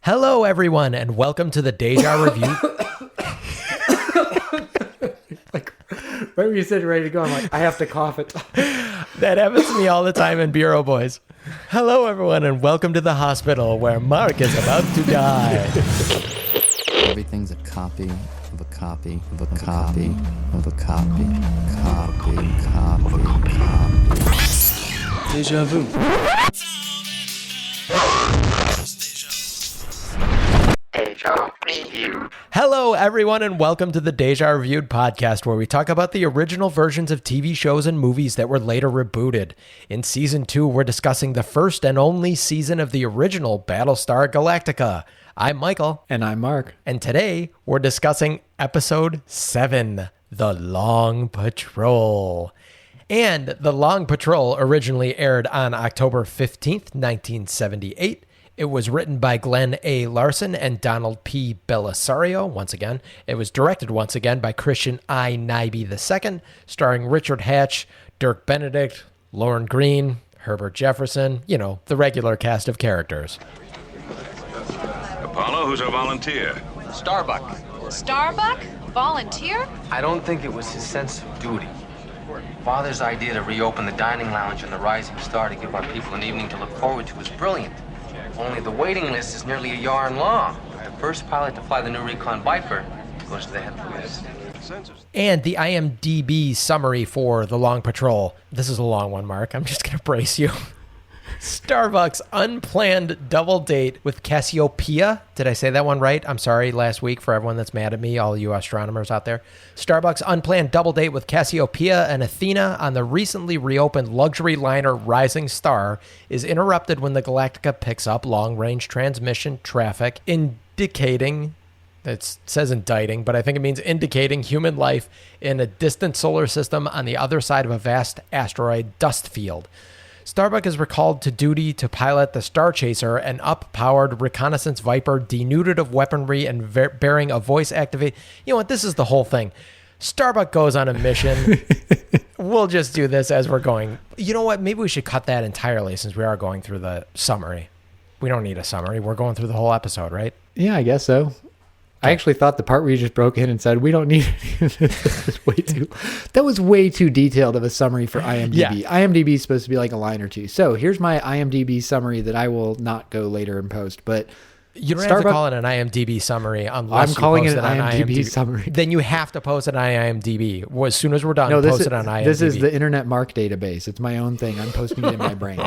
Hello, everyone, and welcome to the Deja Review. Like, right when you said you're ready to go, I'm like, I have to cough it. That happens to me all the time in Bureau Boys. Hello, everyone, and welcome to the hospital where Mark is about to die. Everything's a copy of a copy of a copy of a copy, copy. Deja vu. Hello, everyone, and welcome to the Deja Reviewed podcast, where we talk about the original versions of TV shows and movies that were later rebooted. In Season 2, we're discussing the first and only season of the original Battlestar Galactica. I'm Michael. And I'm Mark. And today, we're discussing Episode 7, The Long Patrol. And The Long Patrol originally aired on October 15th, 1978. It was written by Glenn A. Larson and Donald P. Bellisario. Once again, it was directed once again by Christian I. Nyby II, starring Richard Hatch, Dirk Benedict, Lauren Green, Herbert Jefferson, the regular cast of characters. Apollo, who's a volunteer? Starbuck. Starbuck? Volunteer? I don't think it was his sense of duty. Father's idea to reopen the dining lounge and the Rising Star to give our people an evening to look forward to was brilliant. Only the waiting list is nearly a yarn long. The first pilot to fly the new Recon Viper goes to the headquarters. And the IMDb summary for The Long Patrol. This is a long one, Mark. I'm just going to brace you. Starbucks' unplanned double date with Cassiopeia. Did I say that one right? I'm sorry last week for everyone that's mad at me, all you astronomers out there. Starbucks' unplanned double date with Cassiopeia and Athena on the recently reopened luxury liner Rising Star is interrupted when the Galactica picks up long-range transmission traffic indicating, it says indicting, but I think it means indicating human life in a distant solar system on the other side of a vast asteroid dust field. Starbuck is recalled to duty to pilot the Star Chaser, an up-powered reconnaissance Viper denuded of weaponry and bearing a voice activate. You know what? This is the whole thing. Starbuck goes on a mission. We'll just do this as we're going. You know what? Maybe we should cut that entirely since we are going through the summary. We don't need a summary. We're going through the whole episode, right? Yeah, I guess so. I actually thought the part where you just broke in and said, we don't need any of this that was way too detailed of a summary for IMDb. Yeah. IMDb is supposed to be like a line or two. So here's my IMDb summary that I will not go later in post, but you don't have to call it an IMDb summary unless I'm calling you it post an on IMDb summary. Then you have to post it on IMDb. Well, as soon as we're done, post it on IMDb. This is the Internet Mark database. It's my own thing. I'm posting it in my brain.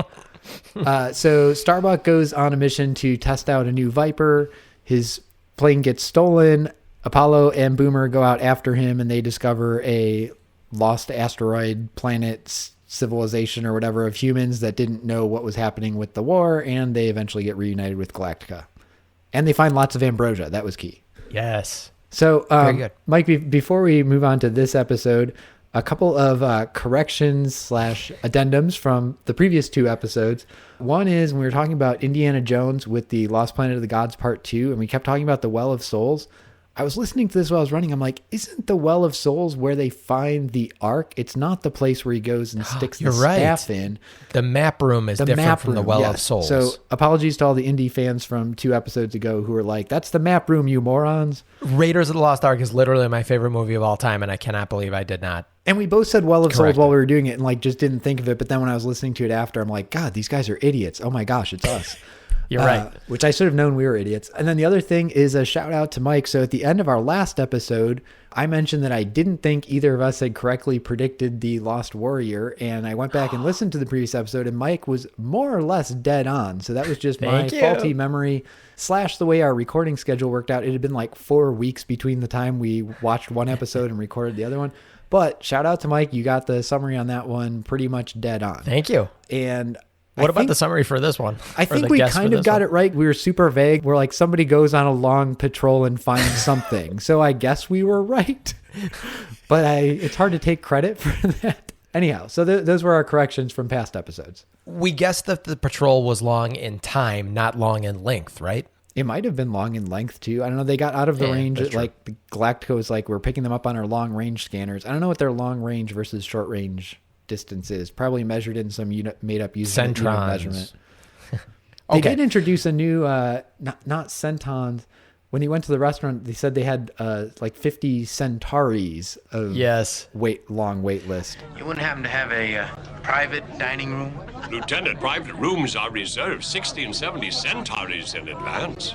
So Starbuck goes on a mission to test out a new Viper. His plane gets stolen. Apollo and Boomer go out after him, and they discover a lost asteroid planet civilization or whatever of humans that didn't know what was happening with the war, and they eventually get reunited with Galactica. And they find lots of ambrosia. That was key. Yes. So, Very good. Mike, before we move on to this episode, a couple of corrections / addendums from the previous two episodes. One is when we were talking about Indiana Jones with the Lost Planet of the Gods Part 2, and we kept talking about the Well of Souls. I was listening to this while I was running. I'm like, isn't the Well of Souls where they find the Ark? It's not the place where he goes and sticks the staff in. The map room is different from the Well of Souls. So apologies to all the indie fans from 2 episodes ago who were like, that's the map room, you morons. Raiders of the Lost Ark is literally my favorite movie of all time, and I cannot believe I did not. And we both said Well of Souls Correct. while we were doing it and like just didn't think of it. But then when I was listening to it after, I'm like, God, these guys are idiots. Oh my gosh, it's us. You're right. Which I should have known we were idiots. And then the other thing is a shout out to Mike. So at the end of our last episode, I mentioned that I didn't think either of us had correctly predicted the Lost Warrior. And I went back and listened to the previous episode, and Mike was more or less dead on. So that was just my faulty memory / the way our recording schedule worked out. It had been like 4 weeks between the time we watched one episode and recorded the other one. But shout out to Mike. You got the summary on that one pretty much dead on. Thank you. And what about the summary for this one? I think we kind of got it right. We were super vague. We're like, somebody goes on a long patrol and finds something. So I guess we were right. But it's hard to take credit for that. Anyhow, so those were our corrections from past episodes. We guessed that the patrol was long in time, not long in length, right? It might have been long in length too. I don't know. They got out of the range. Like the Galactica was like, we're picking them up on our long range scanners. I don't know what their long range versus short range distance is. Probably measured in some made up unit measurement. They Okay. did introduce a new, not Centons. When he went to the restaurant, they said they had like 50 Centauris of Yes. long wait list. You wouldn't happen to have a private dining room? Lieutenant, private rooms are reserved 60 and 70 centauries in advance.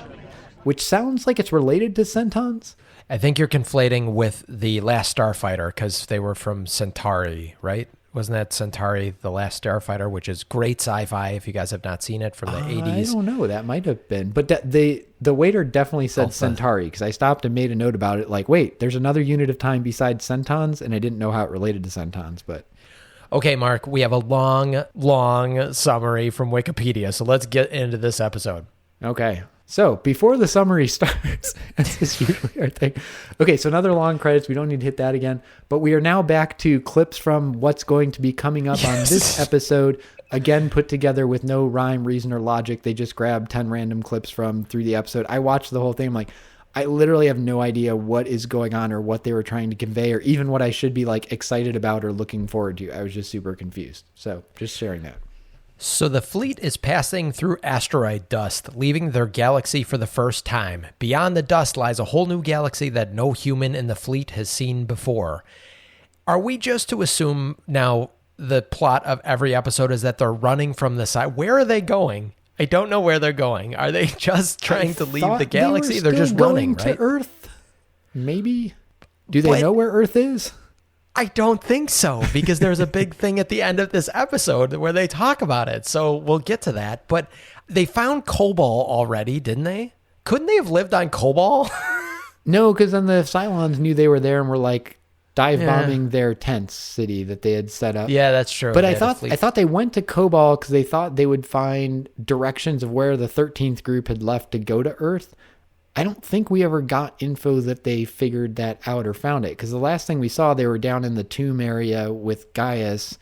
Which sounds like it's related to Centons. I think you're conflating with the Last Starfighter because they were from Centauri, right? Wasn't that Centauri, the Last Starfighter, which is great sci-fi if you guys have not seen it from the 80s? I don't know. That might have been. But the waiter definitely said Centauri because I stopped and made a note about it. Like, wait, there's another unit of time besides Centons, and I didn't know how it related to Centons. But Okay, Mark, we have a long summary from Wikipedia, so let's get into this episode. okay. So before the summary starts, as is usually our thing. Okay, so another long credits. We don't need to hit that again. But we are now back to clips from what's going to be coming up on this episode. Again, put together with no rhyme, reason, or logic. They just grabbed 10 random clips from through the episode. I watched the whole thing. I'm like, I literally have no idea what is going on or what they were trying to convey or even what I should be like excited about or looking forward to. I was just super confused. So just sharing that. So the fleet is passing through asteroid dust, leaving their galaxy for the first time. Beyond the dust lies a whole new galaxy that no human in the fleet has seen before. Are we just to assume now the plot of every episode is that they're running from the side? Where are they going? I don't know where they're going. Are they just trying to leave the galaxy? They're just running, to right? Earth. Maybe. Do they But- know where Earth is? I don't think so, because there's a big thing at the end of this episode where they talk about it. So we'll get to that. But they found Kobol already, didn't they? Couldn't they have lived on Kobol? No, because then the Cylons knew they were there and were like dive Yeah. bombing their tent city that they had set up. Yeah, that's true. But They I had a thought they went to Kobol because they thought they would find directions of where the 13th group had left to go to Earth. I don't think we ever got info that they figured that out or found it, because the last thing we saw, they were down in the tomb area with Gaius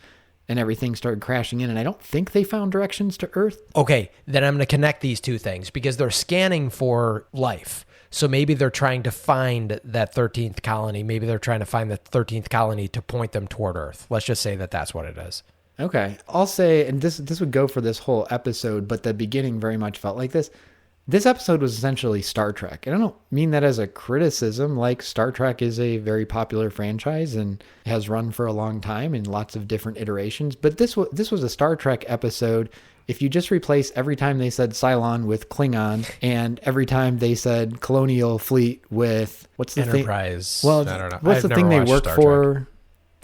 and everything started crashing in, and I don't think they found directions to Earth. Okay, then I'm going to connect these two things because they're scanning for life. So maybe they're trying to find that 13th colony. Maybe they're trying to find the 13th colony to point them toward Earth. Let's just say that that's what it is. Okay. I'll say, and this would go for this whole episode, but the beginning very much felt like this. This episode was essentially Star Trek. And I don't mean that as a criticism. Like, Star Trek is a very popular franchise and has run for a long time in lots of different iterations. But this was a Star Trek episode. If you just replace every time they said Cylon with Klingon and every time they said Colonial Fleet with what's the Enterprise. thing? Well, I don't know. what's I've the thing never they watched work Star for? Trek.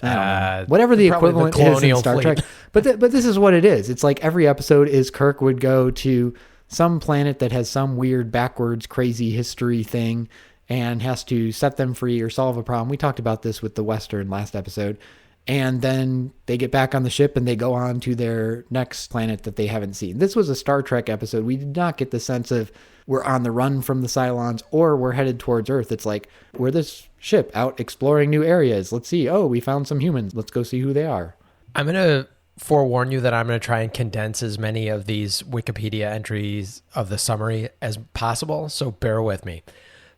I don't know. Whatever the probably the equivalent is in Colonial Star Fleet. Trek. But this is what it is. It's like every episode is Kirk would go to some planet that has some weird backwards crazy history thing and has to set them free or solve a problem. We talked about this with the Western last episode. And then they get back on the ship and they go on to their next planet that they haven't seen. This was a Star Trek episode. We did not get the sense of we're on the run from the Cylons or we're headed towards Earth. It's like we're this ship out exploring new areas. Let's see. Oh, we found some humans. Let's go see who they are. I'm going to forewarn you that I'm going to try and condense as many of these Wikipedia entries of the summary as possible, so bear with me.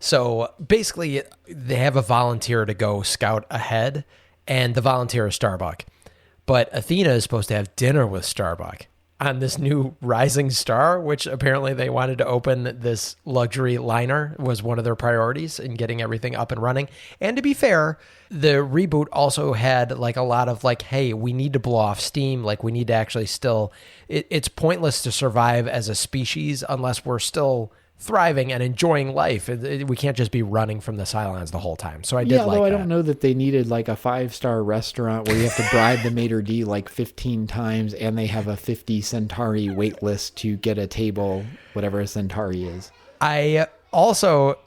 So basically, they have a volunteer to go scout ahead, and the volunteer is Starbuck. But Athena is supposed to have dinner with Starbuck on this new Rising Star, which apparently they wanted to open this luxury liner, was one of their priorities in getting everything up and running. And to be fair, the reboot also had like a lot of like, hey, we need to blow off steam. Like we need to actually still, it's pointless to survive as a species unless we're still thriving and enjoying life. We can't just be running from the Cylons the whole time. So I did although like I that. don't know that they needed like a 5-star restaurant where you have to bribe the maitre d' like 15 times and they have a 50 Centauri wait list to get a table, whatever a Centauri is. I also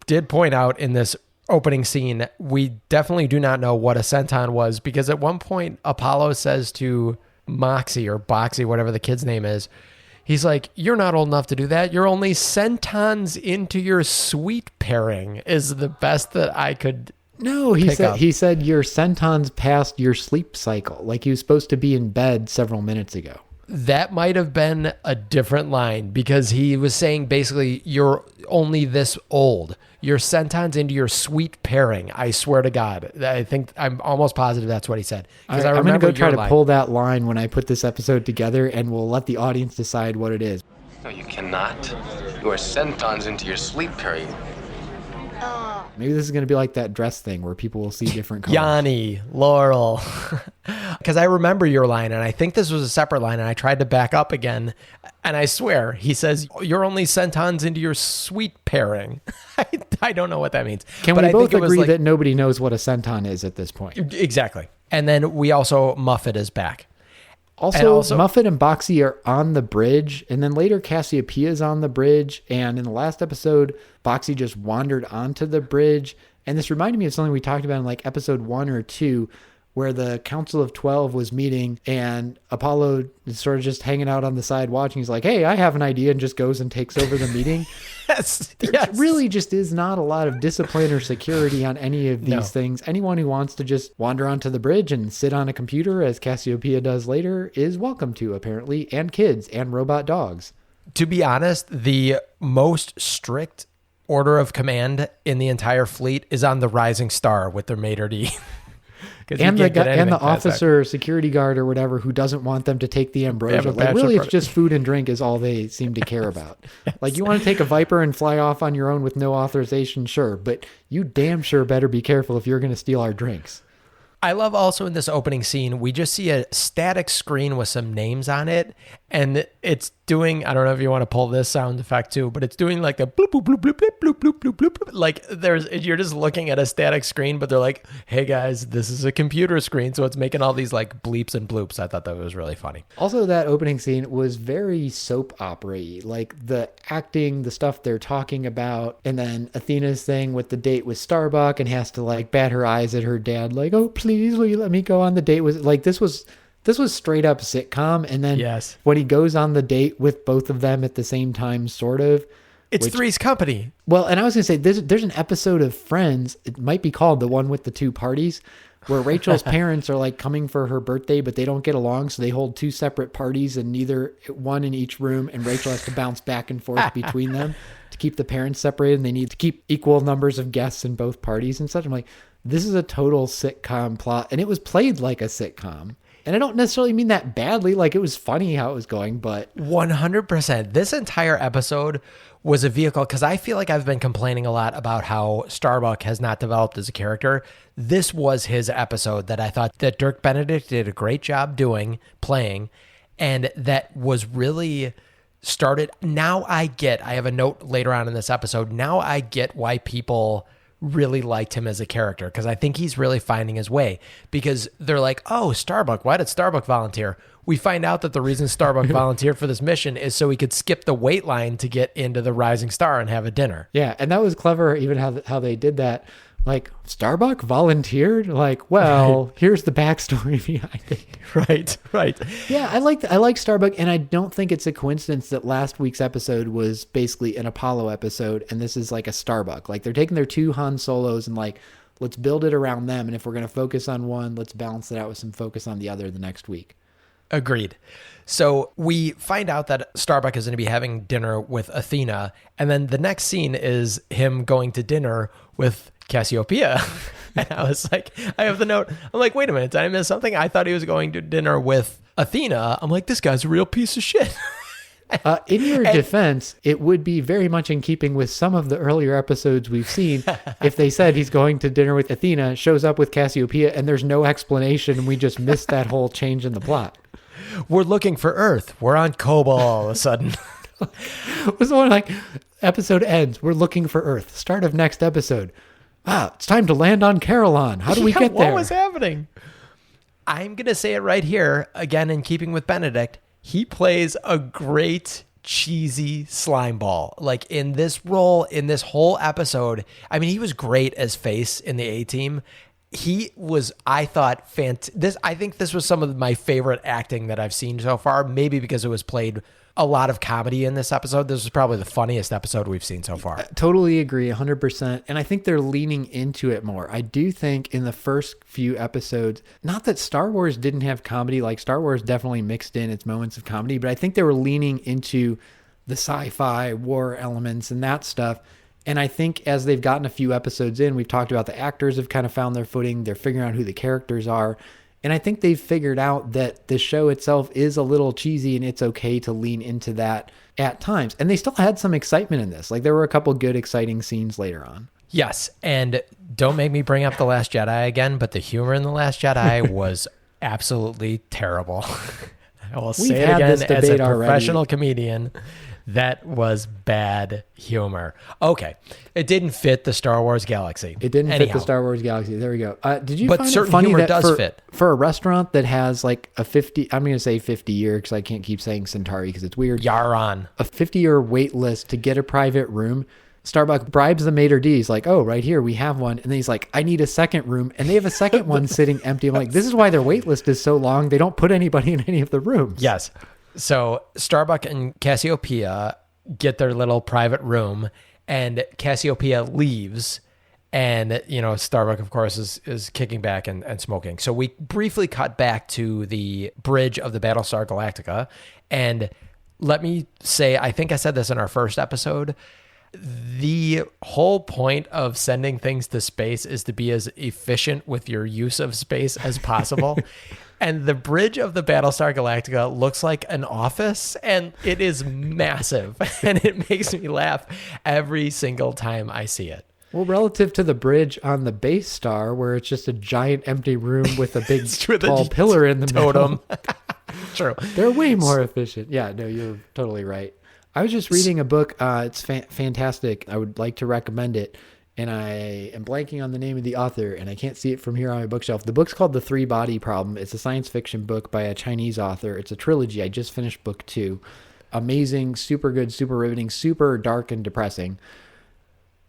did point out in this opening scene, we definitely do not know what a centon was, because at one point Apollo says to Moxie or Boxy, whatever the kid's name is, he's like, you're not old enough to do that. You're only centons into your sweet pairing is the best that I could. No, pick up. he said your centons past your sleep cycle. Like he was supposed to be in bed several minutes ago. That might have been a different line, because he was saying basically you're only this old. You're centons into your sweet pairing. I swear to God. I'm almost positive that's what he said. Because I'm going to go try your to line. pull that line when I put this episode together, and we'll let the audience decide what it is. No, you cannot. You are centons into your sleep period. Maybe this is going to be like that dress thing where people will see different colors. Yanni, Laurel. Because I remember your line, and I think this was a separate line, and I tried to back up again, and I swear, he says, you're only centons into your sweet pairing. I don't know what that means. Can but we I both think it was agree like, that nobody knows what a centon is at this point? Exactly. And then we also, Muffet is back. Also, Muffet and Boxy are on the bridge, and then later Cassiopeia is on the bridge, and in the last episode, Boxy just wandered onto the bridge, and this reminded me of something we talked about in like episode 1 or 2, where the Council of 12 was meeting, and Apollo is sort of just hanging out on the side watching. He's like, hey, I have an idea, and just goes and takes over the meeting. There really just is not a lot of discipline or security on any of these things. Anyone who wants to just wander onto the bridge and sit on a computer, as Cassiopeia does later, is welcome to, apparently, and kids and robot dogs. To be honest, the most strict order of command in the entire fleet is on the Rising Star with their maitre d'. And the officer, security guard or whatever, who doesn't want them to take the ambrosia. Like, really, it's just food and drink is all they seem to care about. Yes. Like, you want to take a Viper and fly off on your own with no authorization, sure. But you damn sure better be careful if you're going to steal our drinks. I love also in this opening scene, we just see a static screen with some names on it. And it's doing, I don't know if you want to pull this sound effect too, but it's doing like a bloop, bloop, bloop, bloop, bloop, bloop, bloop, bloop, bloop. Like you're just looking at a static screen, but they're like, hey guys, this is a computer screen. So it's making all these like bleeps and bloops. I thought that was really funny. Also, that opening scene was very soap opera-y. Like the acting, the stuff they're talking about, and then Athena's thing with the date with Starbuck and has to like bat her eyes at her dad, like, oh, please, will you let me go on the date with, like, this was straight up sitcom. And then when he goes on the date with both of them at the same time, sort of. It's Three's Company. Well, and I was going to say, there's an episode of Friends, it might be called The One with the Two Parties, where Rachel's parents are like coming for her birthday, but they don't get along. So they hold two separate parties and one in each room. And Rachel has to bounce back and forth between them to keep the parents separated. And they need to keep equal numbers of guests in both parties and such. I'm like, this is a total sitcom plot. And it was played like a sitcom. And I don't necessarily mean that badly. Like, it was funny how it was going, but 100%. This entire episode was a vehicle, because I feel like I've been complaining a lot about how Starbuck has not developed as a character. This was his episode that I thought that Dirk Benedict did a great job playing, and that was really started. Now I have a note later on in this episode. Now I get why people really liked him as a character, because I think he's really finding his way, because they're like, oh, Starbuck, why did Starbuck volunteer? We find out that the reason Starbuck volunteered for this mission is so he could skip the wait line to get into the Rising Star and have a dinner. Yeah, and that was clever, even how they did that. Like, Starbuck volunteered? Like, well, here's the backstory behind it. Right. Yeah, I like Starbuck, and I don't think it's a coincidence that last week's episode was basically an Apollo episode, and this is like a Starbuck. Like, they're taking their two Han Solos and like, let's build it around them, and if we're going to focus on one, let's balance it out with some focus on the other the next week. Agreed. So we find out that Starbuck is going to be having dinner with Athena, and then the next scene is him going to dinner with Cassiopeia. And I was like, I have the note. I'm like, wait a minute, did I miss something? I thought he was going to dinner with Athena. I'm like, this guy's a real piece of shit. In your defense, it would be very much in keeping with some of the earlier episodes we've seen if they said he's going to dinner with Athena, shows up with Cassiopeia, and there's no explanation, and we just missed that whole change in the plot. We're looking for Earth. We're on Kobol all of a sudden. It was the one like, episode ends, we're looking for Earth. Start of next episode. It's time to land on Carillon. How do we get there? What was happening? I'm going to say it right here, again, in keeping with Benedict. He plays a great cheesy slime ball. Like, in this role, in this whole episode, I mean, he was great as Face in the A-Team. He was, I thought, I think this was some of my favorite acting that I've seen so far, maybe because it was played a lot of comedy in this episode. This was probably the funniest episode we've seen so far. I totally agree, 100%. And I think they're leaning into it more. I do think in the first few episodes, not that Star Wars didn't have comedy, like Star Wars definitely mixed in its moments of comedy, but I think they were leaning into the sci-fi war elements and that stuff. And I think as they've gotten a few episodes in, we've talked about the actors have kind of found their footing. They're figuring out who the characters are. And I think they've figured out that the show itself is a little cheesy and it's okay to lean into that at times. And they still had some excitement in this. Like there were a couple good, exciting scenes later on. Yes, and don't make me bring up The Last Jedi again, but the humor in The Last Jedi was absolutely terrible. I will say it again as a professional comedian. That was bad humor. Okay. It didn't fit the Star Wars galaxy. It didn't fit the Star Wars galaxy. There we go. Did you but find certain it funny humor that does fit for a restaurant that has like a 50, I'm going to say 50 year because I can't keep saying Centauri because it's weird. Yaron. A 50-year wait list to get a private room. Starbucks bribes the maitre d'. He's like, oh, right here, we have one. And then he's like, I need a second room. And they have a second one sitting empty. I'm like, this is why their wait list is so long. They don't put anybody in any of the rooms. Yes. So Starbuck and Cassiopeia get their little private room, and Cassiopeia leaves. And, Starbuck, of course, is kicking back and smoking. So we briefly cut back to the bridge of the Battlestar Galactica. And let me say, I think I said this in our first episode, the whole point of sending things to space is to be as efficient with your use of space as possible. And the bridge of the Battlestar Galactica looks like an office, and it is massive. And it makes me laugh every single time I see it. Well, relative to the bridge on the base star, where it's just a giant empty room with a big tall pillar in the totem. middle. True. They're way more efficient. Yeah, no, you're totally right. I was just reading a book. It's fantastic. I would like to recommend it. And I am blanking on the name of the author, and I can't see it from here on my bookshelf. The book's called The Three Body Problem. It's a science fiction book by a Chinese author. It's a trilogy. I just finished book 2. Amazing, super good, super riveting, super dark and depressing.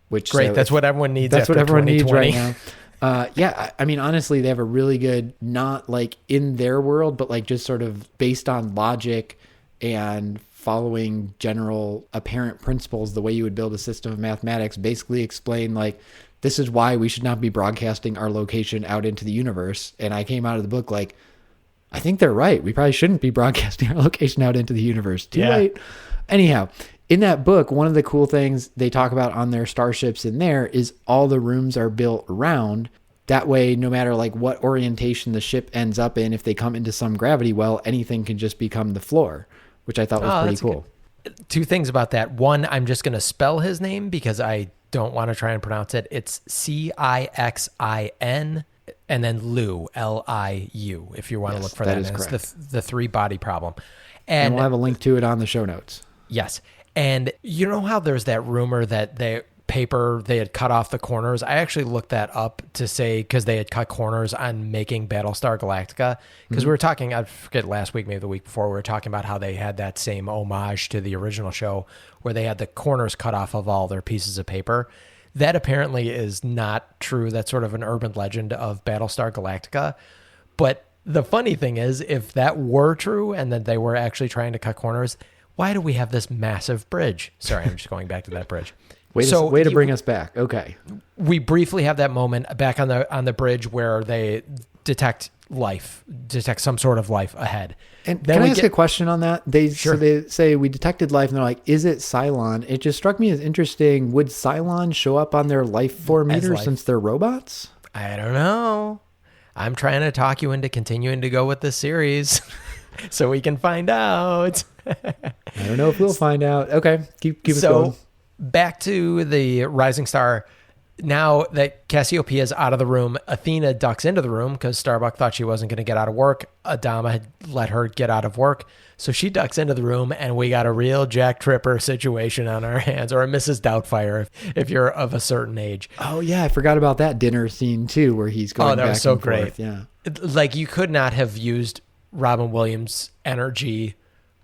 Great. That's what everyone needs. That's after what everyone needs 2020. right now. Yeah, I mean, honestly, they have a really good, not like in their world, but like just sort of based on logic and following general apparent principles, the way you would build a system of mathematics, basically explain like, this is why we should not be broadcasting our location out into the universe. And I came out of the book like, I think they're right. We probably shouldn't be broadcasting our location out into the universe. Too late. Anyhow, in that book, one of the cool things they talk about on their starships in there is all the rooms are built around. That way, no matter like what orientation the ship ends up in, if they come into some gravity well, anything can just become the floor, which I thought was pretty cool. Two things about that. One, I'm just going to spell his name because I don't want to try and pronounce it. It's Cixin and then Liu, Liu, if you want to look for that. It's the three body problem. And we'll have a link to it on the show notes. Yes. And you know how there's that rumor that they had cut off the corners? I actually looked that up to say, because they had cut corners on making Battlestar Galactica. Because we were talking, I forget last week, maybe the week before, we were talking about how they had that same homage to the original show where they had the corners cut off of all their pieces of paper. That apparently is not true. That's sort of an urban legend of Battlestar Galactica. But the funny thing is, if that were true and that they were actually trying to cut corners, why do we have this massive bridge? Sorry, I'm just going back to that bridge. Way to bring us back. Okay. We briefly have that moment back on the bridge where they detect some sort of life ahead. And then can I ask a question on that? So they say we detected life, and they're like, is it Cylon? It just struck me as interesting. Would Cylon show up on their life form meter since they're robots? I don't know. I'm trying to talk you into continuing to go with this series so we can find out. I don't know if we'll find out. Okay, keep us going. Back to the Rising Star. Now that Cassiopeia is out of the room, Athena ducks into the room because Starbuck thought she wasn't going to get out of work. Adama had let her get out of work. So she ducks into the room, and we got a real Jack Tripper situation on our hands, or a Mrs. Doubtfire if you're of a certain age. Oh, yeah. I forgot about that dinner scene, too, where he's going back and forth. Oh, that was so great. Yeah. Like, you could not have used Robin Williams' energy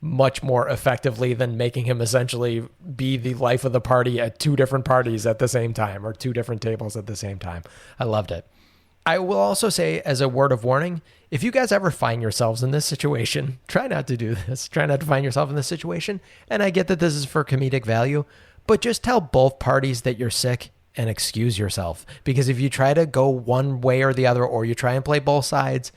much more effectively than making him essentially be the life of the party at two different parties at the same time, or two different tables at the same time. I loved it. I will also say, as a word of warning, if you guys ever find yourselves in this situation, try not to do this. Try not to find yourself in this situation. And I get that this is for comedic value, but just tell both parties that you're sick and excuse yourself. Because if you try to go one way or the other, or you try and play both sides,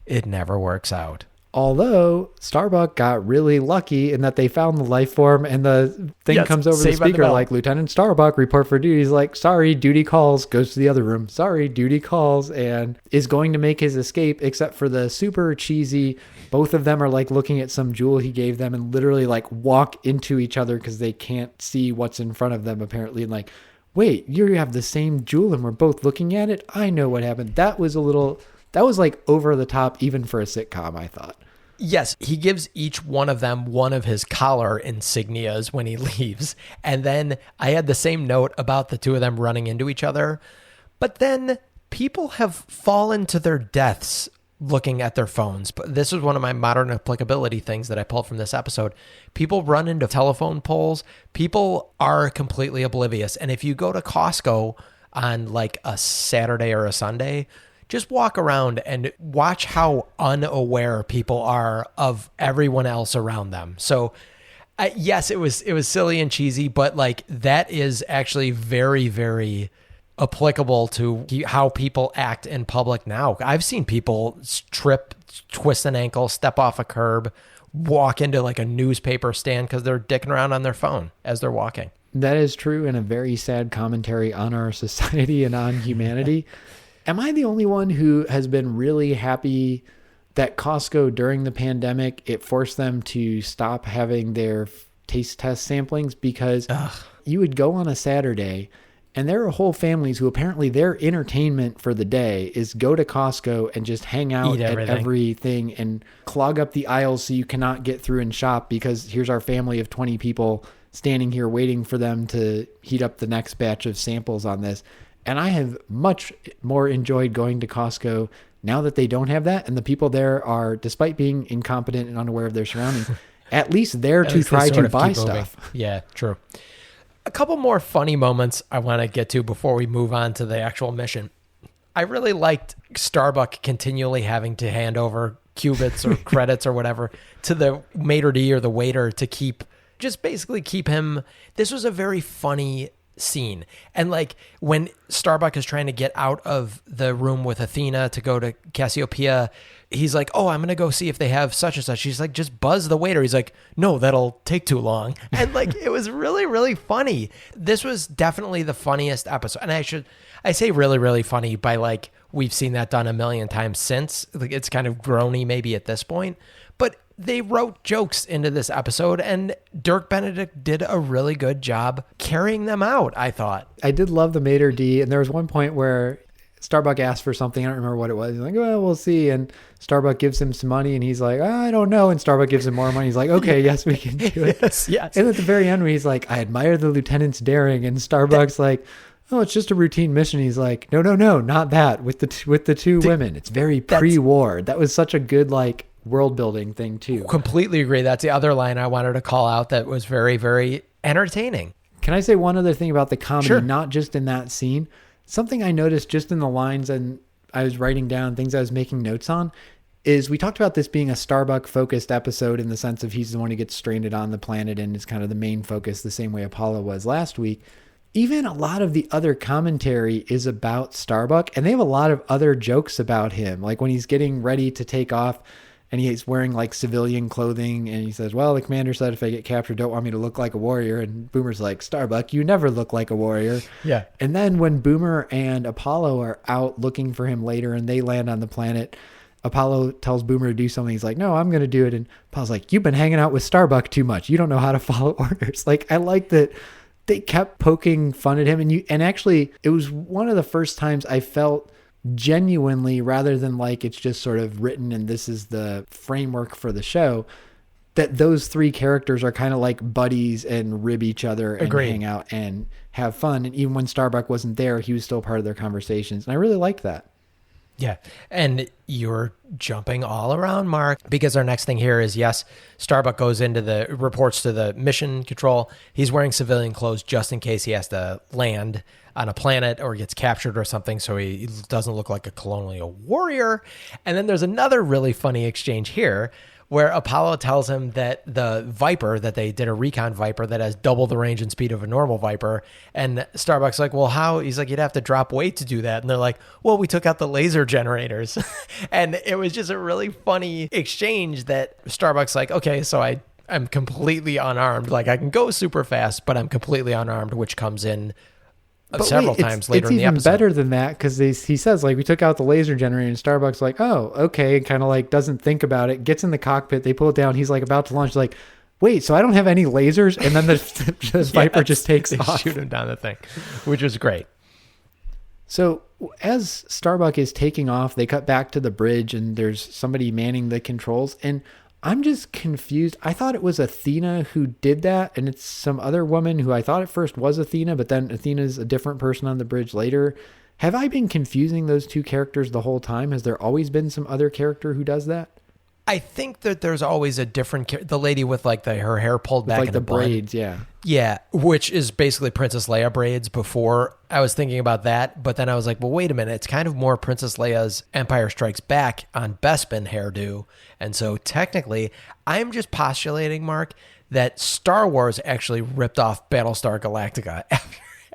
it never works out. Although Starbuck got really lucky in that they found the life form, and the thing Yes, comes over the Saved by the speaker Bell. like, Lieutenant Starbuck, report for duty. He's like, sorry, duty calls, goes to the other room. Sorry, duty calls, and is going to make his escape, except for the super cheesy, both of them are like looking at some jewel he gave them and literally like walk into each other because they can't see what's in front of them apparently. And like, wait, you have the same jewel and we're both looking at it? I know what happened. That was like over the top even for a sitcom, I thought. Yes, he gives each one of them one of his collar insignias when he leaves. And then I had the same note about the two of them running into each other. But then people have fallen to their deaths looking at their phones. But this is one of my modern applicability things that I pulled from this episode. People run into telephone poles. People are completely oblivious. And if you go to Costco on like a Saturday or a Sunday, just walk around and watch how unaware people are of everyone else around them. So yes, it was silly and cheesy, but like that is actually very, very applicable to how people act in public now. I've seen people trip, twist an ankle, step off a curb, walk into like a newspaper stand because they're dicking around on their phone as they're walking. That is true, and a very sad commentary on our society and on humanity. Am I the only one who has been really happy that Costco during the pandemic, it forced them to stop having their taste test samplings? Because you would go on a Saturday and there are whole families who apparently their entertainment for the day is go to Costco and just hang out at everything and clog up the aisles so you cannot get through and shop because here's our family of 20 people standing here waiting for them to heat up the next batch of samples on this. And I have much more enjoyed going to Costco now that they don't have that. And the people there are, despite being incompetent and unaware of their surroundings, at least there to try to buy stuff. Yeah, true. A couple more funny moments I want to get to before we move on to the actual mission. I really liked Starbuck continually having to hand over qubits or credits or whatever to the maitre d' or the waiter to basically keep him. This was a very funny scene. And like when Starbuck is trying to get out of the room with Athena to go to Cassiopeia, he's like, oh, I'm going to go see if they have such and such. She's like, just buzz the waiter. He's like, no, that'll take too long. And like, it was really, really funny. This was definitely the funniest episode. And I say really, really funny by like, we've seen that done a million times since. Like it's kind of groany maybe at this point, but they wrote jokes into this episode and Dirk Benedict did a really good job carrying them out, I thought. I did love the maitre d', and there was one point where Starbuck asked for something. I don't remember what it was. He's like, well, we'll see. And Starbuck gives him some money and he's like, I don't know. And Starbuck gives him more money. He's like, okay, yes, we can do it. Yes. And at the very end, where he's like, I admire the lieutenant's daring. And Starbuck's like, oh, it's just a routine mission. He's like, no, not that with the two women. It's very pre-war. That was such a good, like, world building thing too. Completely agree. That's the other line I wanted to call out that was very, very entertaining. Can I say one other thing about the comedy, Sure. not just in that scene? Something I noticed just in the lines, and I was writing down things I was making notes on, is we talked about this being a Starbuck focused episode in the sense of he's the one who gets stranded on the planet and is kind of the main focus, the same way Apollo was last week. Even a lot of the other commentary is about Starbuck, and they have a lot of other jokes about him. Like when he's getting ready to take off and he's wearing like civilian clothing and he says, well, the commander said if I get captured, don't want me to look like a warrior. And Boomer's like, Starbuck, you never look like a warrior. Yeah. And then when Boomer and Apollo are out looking for him later and they land on the planet, Apollo tells Boomer to do something. He's like, no, I'm going to do it. And Apollo's like, you've been hanging out with Starbuck too much. You don't know how to follow orders. Like, I like that they kept poking fun at him. And actually it was one of the first times I felt genuinely, rather than like it's just sort of written and this is the framework for the show, that those three characters are kind of like buddies and rib each other and Agreed. hang out and have fun. And even when Starbuck wasn't there, he was still part of their conversations. And I really liked that. Yeah. And you're jumping all around, Mark, because our next thing here is, yes, Starbuck goes into reports to the mission control. He's wearing civilian clothes just in case he has to land on a planet or gets captured or something, so he doesn't look like a colonial warrior. And then there's another really funny exchange here where Apollo tells him that the Viper, that they did a recon Viper that has double the range and speed of a normal Viper. And Starbuck's like, well, how? He's like, you'd have to drop weight to do that. And they're like, well, we took out the laser generators. And it was just a really funny exchange that Starbuck's like, okay, so I'm completely unarmed. Like I can go super fast, but I'm completely unarmed, which comes in several times later in the episode. It's even better than that because he says, like, we took out the laser generator, and Starbuck's like, oh, okay, and kind of like doesn't think about it, gets in the cockpit, they pull it down, he's like about to launch, like, wait, so I don't have any lasers? And then the Viper just takes they off. shoot him down the thing, which was great. So as Starbuck is taking off, they cut back to the bridge, and there's somebody manning the controls, and I'm just confused. I thought it was Athena who did that, and it's some other woman who I thought at first was Athena, but then Athena's a different person on the bridge later. Have I been confusing those two characters the whole time? Has there always been some other character who does that? I think that there's always a different, the lady with like her hair pulled back Like in the a bun. braids, yeah. Yeah, which is basically Princess Leia braids before. I was thinking about that, but then I was like, well, wait a minute. It's kind of more Princess Leia's Empire Strikes Back on Bespin hairdo. And so technically, I'm just postulating, Mark, that Star Wars actually ripped off Battlestar Galactica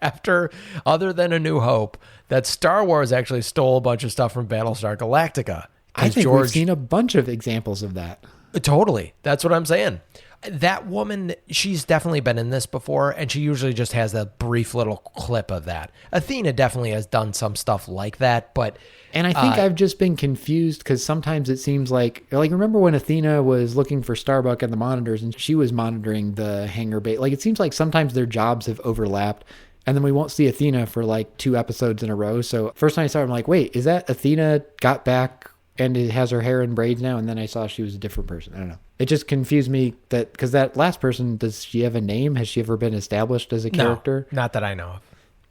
after other than A New Hope, that Star Wars actually stole a bunch of stuff from Battlestar Galactica. I think we've seen a bunch of examples of that. Totally. That's what I'm saying. That woman, she's definitely been in this before, and she usually just has a brief little clip of that. Athena definitely has done some stuff like that, but... And I think I've just been confused because sometimes it seems like remember when Athena was looking for Starbuck at the monitors and she was monitoring the hangar bay? Like, it seems like sometimes their jobs have overlapped, and then we won't see Athena for like 2 episodes in a row. So first time I saw her, I'm like, wait, is that Athena got back and it has her hair in braids now? And then I saw she was a different person. I don't know. It just confused me that because that last person, does she have a name? Has she ever been established as a character? No, not that I know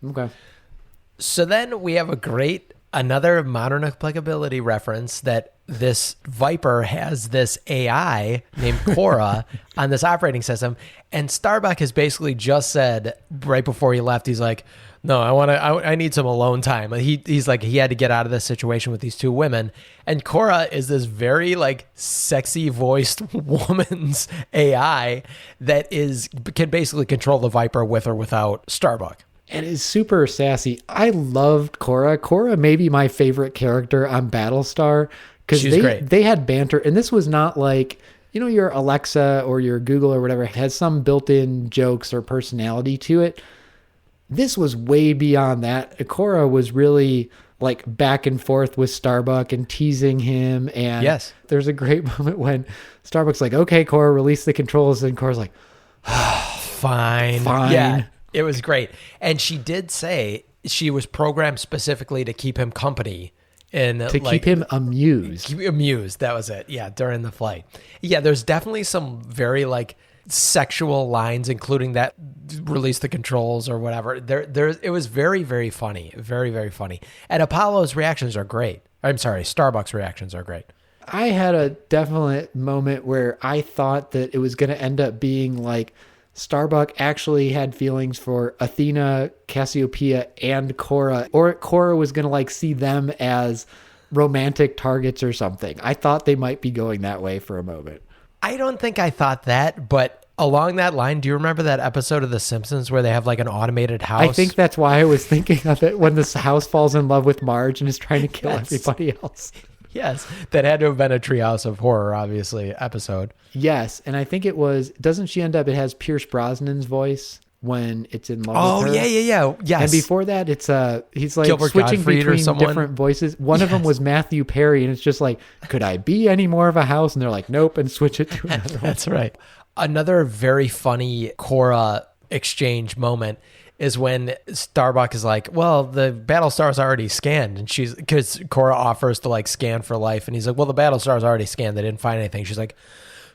of. Okay. So then we have another modern applicability reference that this Viper has this AI named Cora on this operating system. And Starbuck has basically just said right before he left, he's like, no, I need some alone time. He's like, he had to get out of this situation with these 2 women. And Cora is this very like sexy voiced woman's AI that can basically control the Viper with or without Starbuck. And is super sassy. I loved Cora. Cora may be my favorite character on Battlestar because they had banter. And this was not like, your Alexa or your Google or whatever has some built-in jokes or personality to it. This was way beyond that. Cora was really like back and forth with Starbuck and teasing him. And yes, there's a great moment when Starbuck's like, okay, Cora, release the controls. And Cora's like, fine. Yeah. It was great. And she did say she was programmed specifically to keep him company and keep him amused. Keep him amused. That was it. Yeah. During the flight. Yeah. There's definitely some very like sexual lines, including that release the controls or whatever. It was very, very funny. Very, very funny. And Apollo's reactions are great. I'm sorry. Starbuck's reactions are great. I had a definite moment where I thought that it was going to end up being like, Starbuck actually had feelings for Athena, Cassiopeia, and Cora, or Cora was going to like see them as romantic targets or something. I thought they might be going that way for a moment. I don't think I thought that, but along that line, do you remember that episode of The Simpsons where they have like an automated house? I think that's why I was thinking of it when this house falls in love with Marge and is trying to kill everybody else. Yes, that had to have been a Treehouse of Horror, obviously, episode. Yes, and I think it was, doesn't she end up, it has Pierce Brosnan's voice when it's in love with her? Oh, yeah. Yes. And before that, it's he's like Gilbert switching Gottfried between different voices. One of them was Matthew Perry, and it's just like, could I be any more of a house? And they're like, nope, and switch it to another one. That's right. Another very funny Cora exchange moment is when Starbuck is like, well, the Battlestar's already scanned. And because Cora offers to like scan for life. And he's like, well, the Battlestar's already scanned. They didn't find anything. She's like,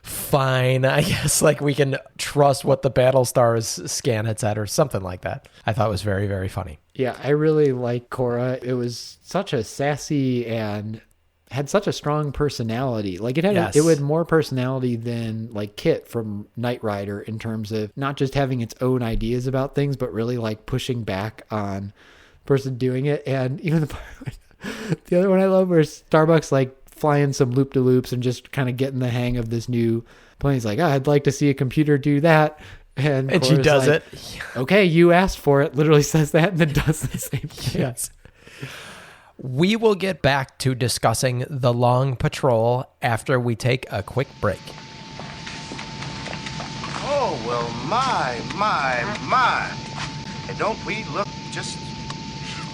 fine, I guess like we can trust what the Battlestar's scan had said or something like that. I thought it was very, very funny. Yeah, I really like Cora. It was such a sassy and had such a strong personality. Like it had more personality than like Kit from Knight Rider in terms of not just having its own ideas about things, but really like pushing back on the person doing it. And even the other one I love where Starbuck's like flying some loop-de-loops and just kind of getting the hang of this new plane. He's like, I'd like to see a computer do that. And she Cora's does like, it. Okay, you asked for it. Literally says that and then does the same thing. Yes. We will get back to discussing the Long Patrol after we take a quick break. Oh, well, my. And don't we look just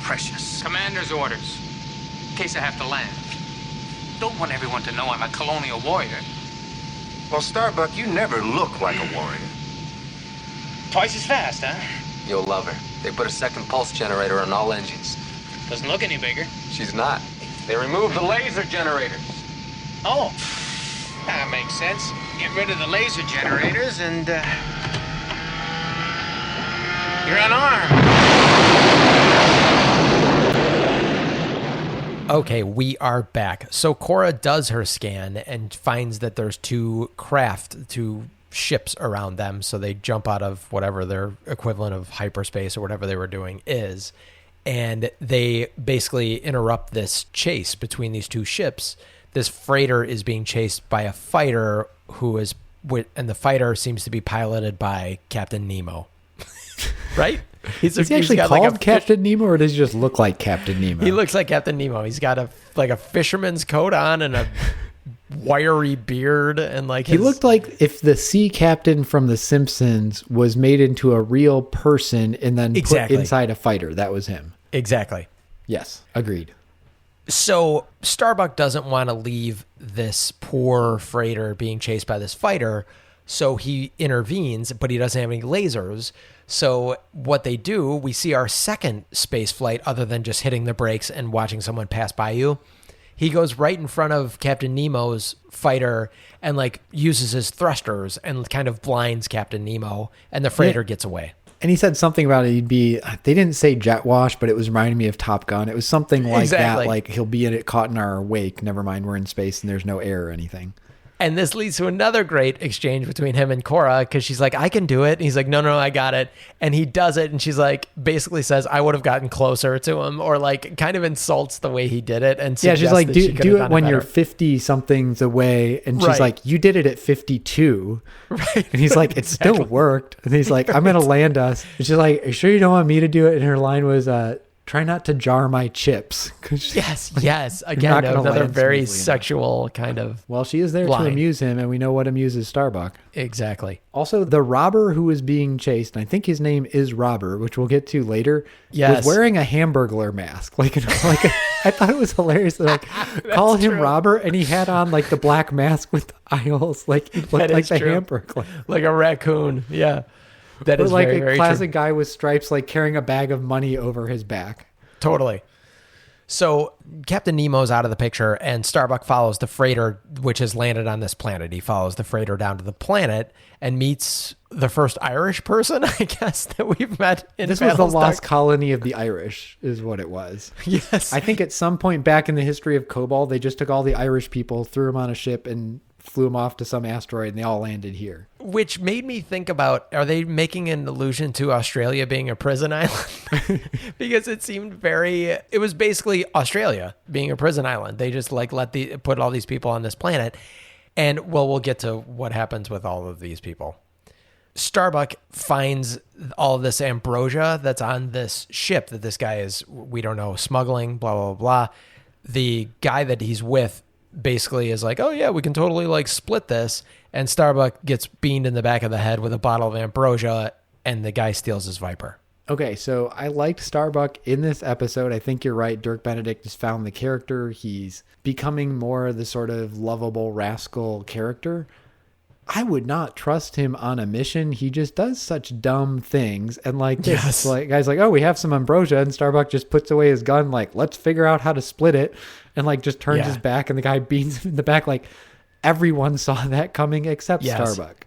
precious? Commander's orders. In case I have to land. Don't want everyone to know I'm a colonial warrior. Well, Starbuck, you never look like a warrior. Twice as fast, huh? You'll love her. They put a second pulse generator on all engines. Doesn't look any bigger. She's not. They removed the laser generators. Oh, that makes sense. Get rid of the laser generators and, you're unarmed. Okay, we are back. So Cora does her scan and finds that there's two ships around them. So they jump out of whatever their equivalent of hyperspace or whatever they were doing is. And they basically interrupt this chase between these two ships. This freighter is being chased by a fighter and the fighter seems to be piloted by Captain Nemo. Right? Is he actually called Captain Nemo, or does he just look like Captain Nemo? He looks like Captain Nemo. He's got a fisherman's coat on and a wiry beard, and he looked like if the sea captain from The Simpsons was made into a real person and then put inside a fighter. That was him. Exactly. Yes, agreed. So Starbuck doesn't want to leave this poor freighter being chased by this fighter, so he intervenes, but he doesn't have any lasers. So what they do, we see our second space flight, other than just hitting the brakes and watching someone pass by you. He goes right in front of Captain Nemo's fighter and uses his thrusters and kind of blinds Captain Nemo, and the freighter gets away. And he said something about it. They didn't say jet wash, but it was reminding me of Top Gun. It was something like that. Like he'll be in it caught in our wake. Never mind, we're in space and there's no air or anything. And this leads to another great exchange between him and Cora, because she's like, I can do it. And he's like, no, I got it. And he does it. And she's like, basically says, I would have gotten closer to him, or kind of insults the way he did it. And yeah, she's like, do it when you're 50 somethings away. And she's like, you did it at 52. Right. And he's like, it still worked. And he's like, I'm going to land us. And she's like, are you sure you don't want me to do it? And her line was, try not to jar my chips. Yes. Again, another very sexual kind of. Well, she is there to amuse him, and we know what amuses Starbuck. Exactly. Also, the robber who was being chased, and I think his name is Robber, which we'll get to later, was wearing a Hamburglar mask. I thought it was hilarious that call him true. Robber, and he had on the black mask with the aisles, he looked like the Hamburglar, like a raccoon. Yeah. That is very, very classic guy with stripes, carrying a bag of money over his back. Totally. So Captain Nemo's out of the picture, and Starbuck follows the freighter, which has landed on this planet. He follows the freighter down to the planet and meets the first Irish person, I guess, that we've met in This was the lost colony of the Irish, is what it was. Yes. I think at some point back in the history of Cobalt, they just took all the Irish people, threw them on a ship, and flew them off to some asteroid, and they all landed here. Which made me think about, are they making an allusion to Australia being a prison island? Because it was basically Australia being a prison island. They just put all these people on this planet. And we'll get to what happens with all of these people. Starbuck finds all this ambrosia that's on this ship that this guy is, we don't know, smuggling, blah, blah, blah. The guy that he's with basically is like, oh yeah, we can totally split this. And Starbuck gets beamed in the back of the head with a bottle of ambrosia, and the guy steals his Viper. Okay, so I liked Starbuck in this episode. I think you're right. Dirk Benedict has found the character. He's becoming more the sort of lovable rascal character. I would not trust him on a mission. He just does such dumb things. And this, guy's like, oh, we have some ambrosia. And Starbuck just puts away his gun, let's figure out how to split it. And just turns his back, and the guy beats him in the back. Everyone saw that coming except Starbuck.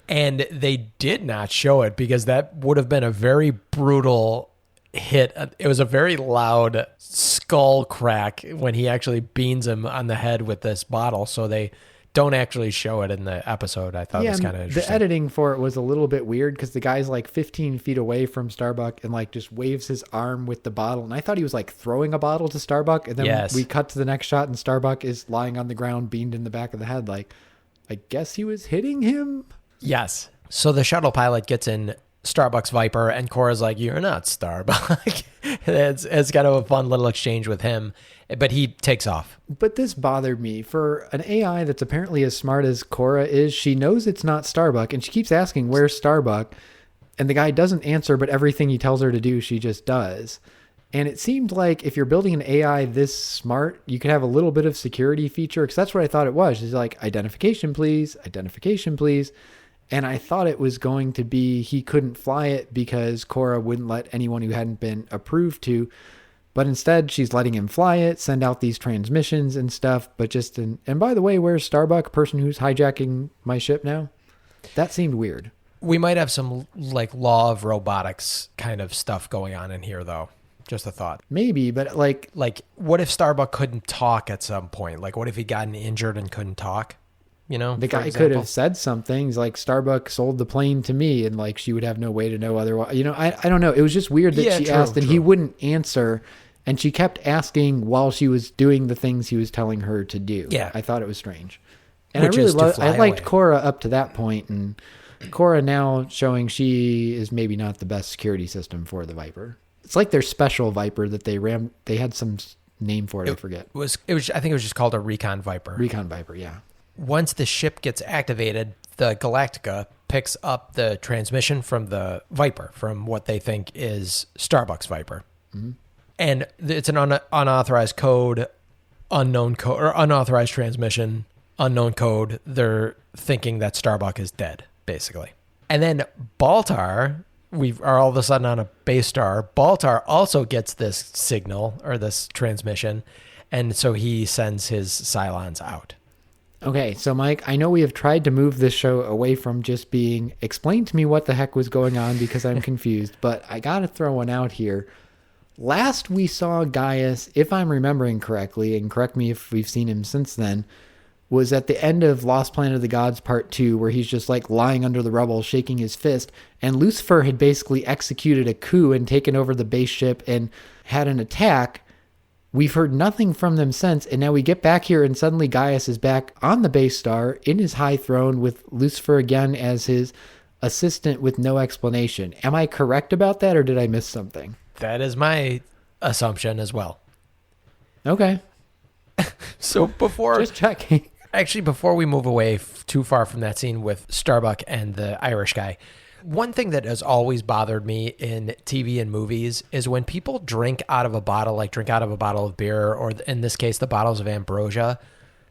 And they did not show it, because that would have been a very brutal hit. It was a very loud skull crack when he actually beans him on the head with this bottle. So they don't actually show it in the episode. I thought it was kind of interesting. The editing for it was a little bit weird because the guy's like 15 feet away from Starbuck and like just waves his arm with the bottle. And I thought he was like throwing a bottle to Starbuck. And then we cut to the next shot and Starbuck is lying on the ground, beamed in the back of the head. Like, I guess he was hitting him. Yes. So the shuttle pilot gets in Starbuck's Viper and Cora's like, "You're not Starbuck." it's kind of a fun little exchange with him, but he takes off. But this bothered me. For an AI that's apparently as smart as Cora is, she knows it's not Starbuck and she keeps asking, "Where's Starbuck?" And the guy doesn't answer, but everything he tells her to do, she just does. And it seemed like if you're building an AI this smart, you could have a little bit of security feature, because that's what I thought it was. It's like, identification, please. Identification, please. And I thought it was going to be he couldn't fly it because Cora wouldn't let anyone who hadn't been approved to. But instead, she's letting him fly it, send out these transmissions and stuff. But and by the way, where's Starbuck, person who's hijacking my ship now? That seemed weird. We might have some like law of robotics kind of stuff going on in here, though. Just a thought. Maybe, but like what if Starbuck couldn't talk at some point? Like, what if he'd gotten injured and couldn't talk? You know, the guy could have said something. He's like, Starbuck sold the plane to me, and like she would have no way to know otherwise. You know, I don't know. It was just weird that she asked and he wouldn't answer, and she kept asking while she was doing the things he was telling her to do. Yeah, I thought it was strange, and I liked Cora up to that point, and Cora now showing she is maybe not the best security system for the Viper. It's like their special Viper that they ran. They had some name for it. I forget. It was. I think it was just called a Recon Viper. Recon Viper. Yeah. Once the ship gets activated, the Galactica picks up the transmission from the Viper, from what they think is Starbuck's Viper. Mm-hmm. And it's an unauthorized code, unknown code, or unauthorized transmission, unknown code. They're thinking that Starbuck is dead, basically. And then Baltar, we are all of a sudden on a base star. Baltar also gets this signal or this transmission, and so he sends his Cylons out. Okay, so Mike, I know we have tried to move this show away from just being, explain to me what the heck was going on because I'm confused, but I gotta throw one out here. Last we saw Gaius, if I'm remembering correctly, and correct me if we've seen him since then, was at the end of Lost Planet of the Gods Part 2, where he's just like lying under the rubble, shaking his fist, and Lucifer had basically executed a coup and taken over the base ship and had an attack. We've heard nothing from them since, and now we get back here and suddenly Gaius is back on the base star in his high throne with Lucifer again as his assistant with no explanation. Am I correct about that, or did I miss something? That is my assumption as well. Okay. So just checking. Actually, before we move away too far from that scene with Starbuck and the Irish guy, one thing that has always bothered me in TV and movies is when people drink out of a bottle, like drink out of a bottle of beer, or in this case, the bottles of ambrosia,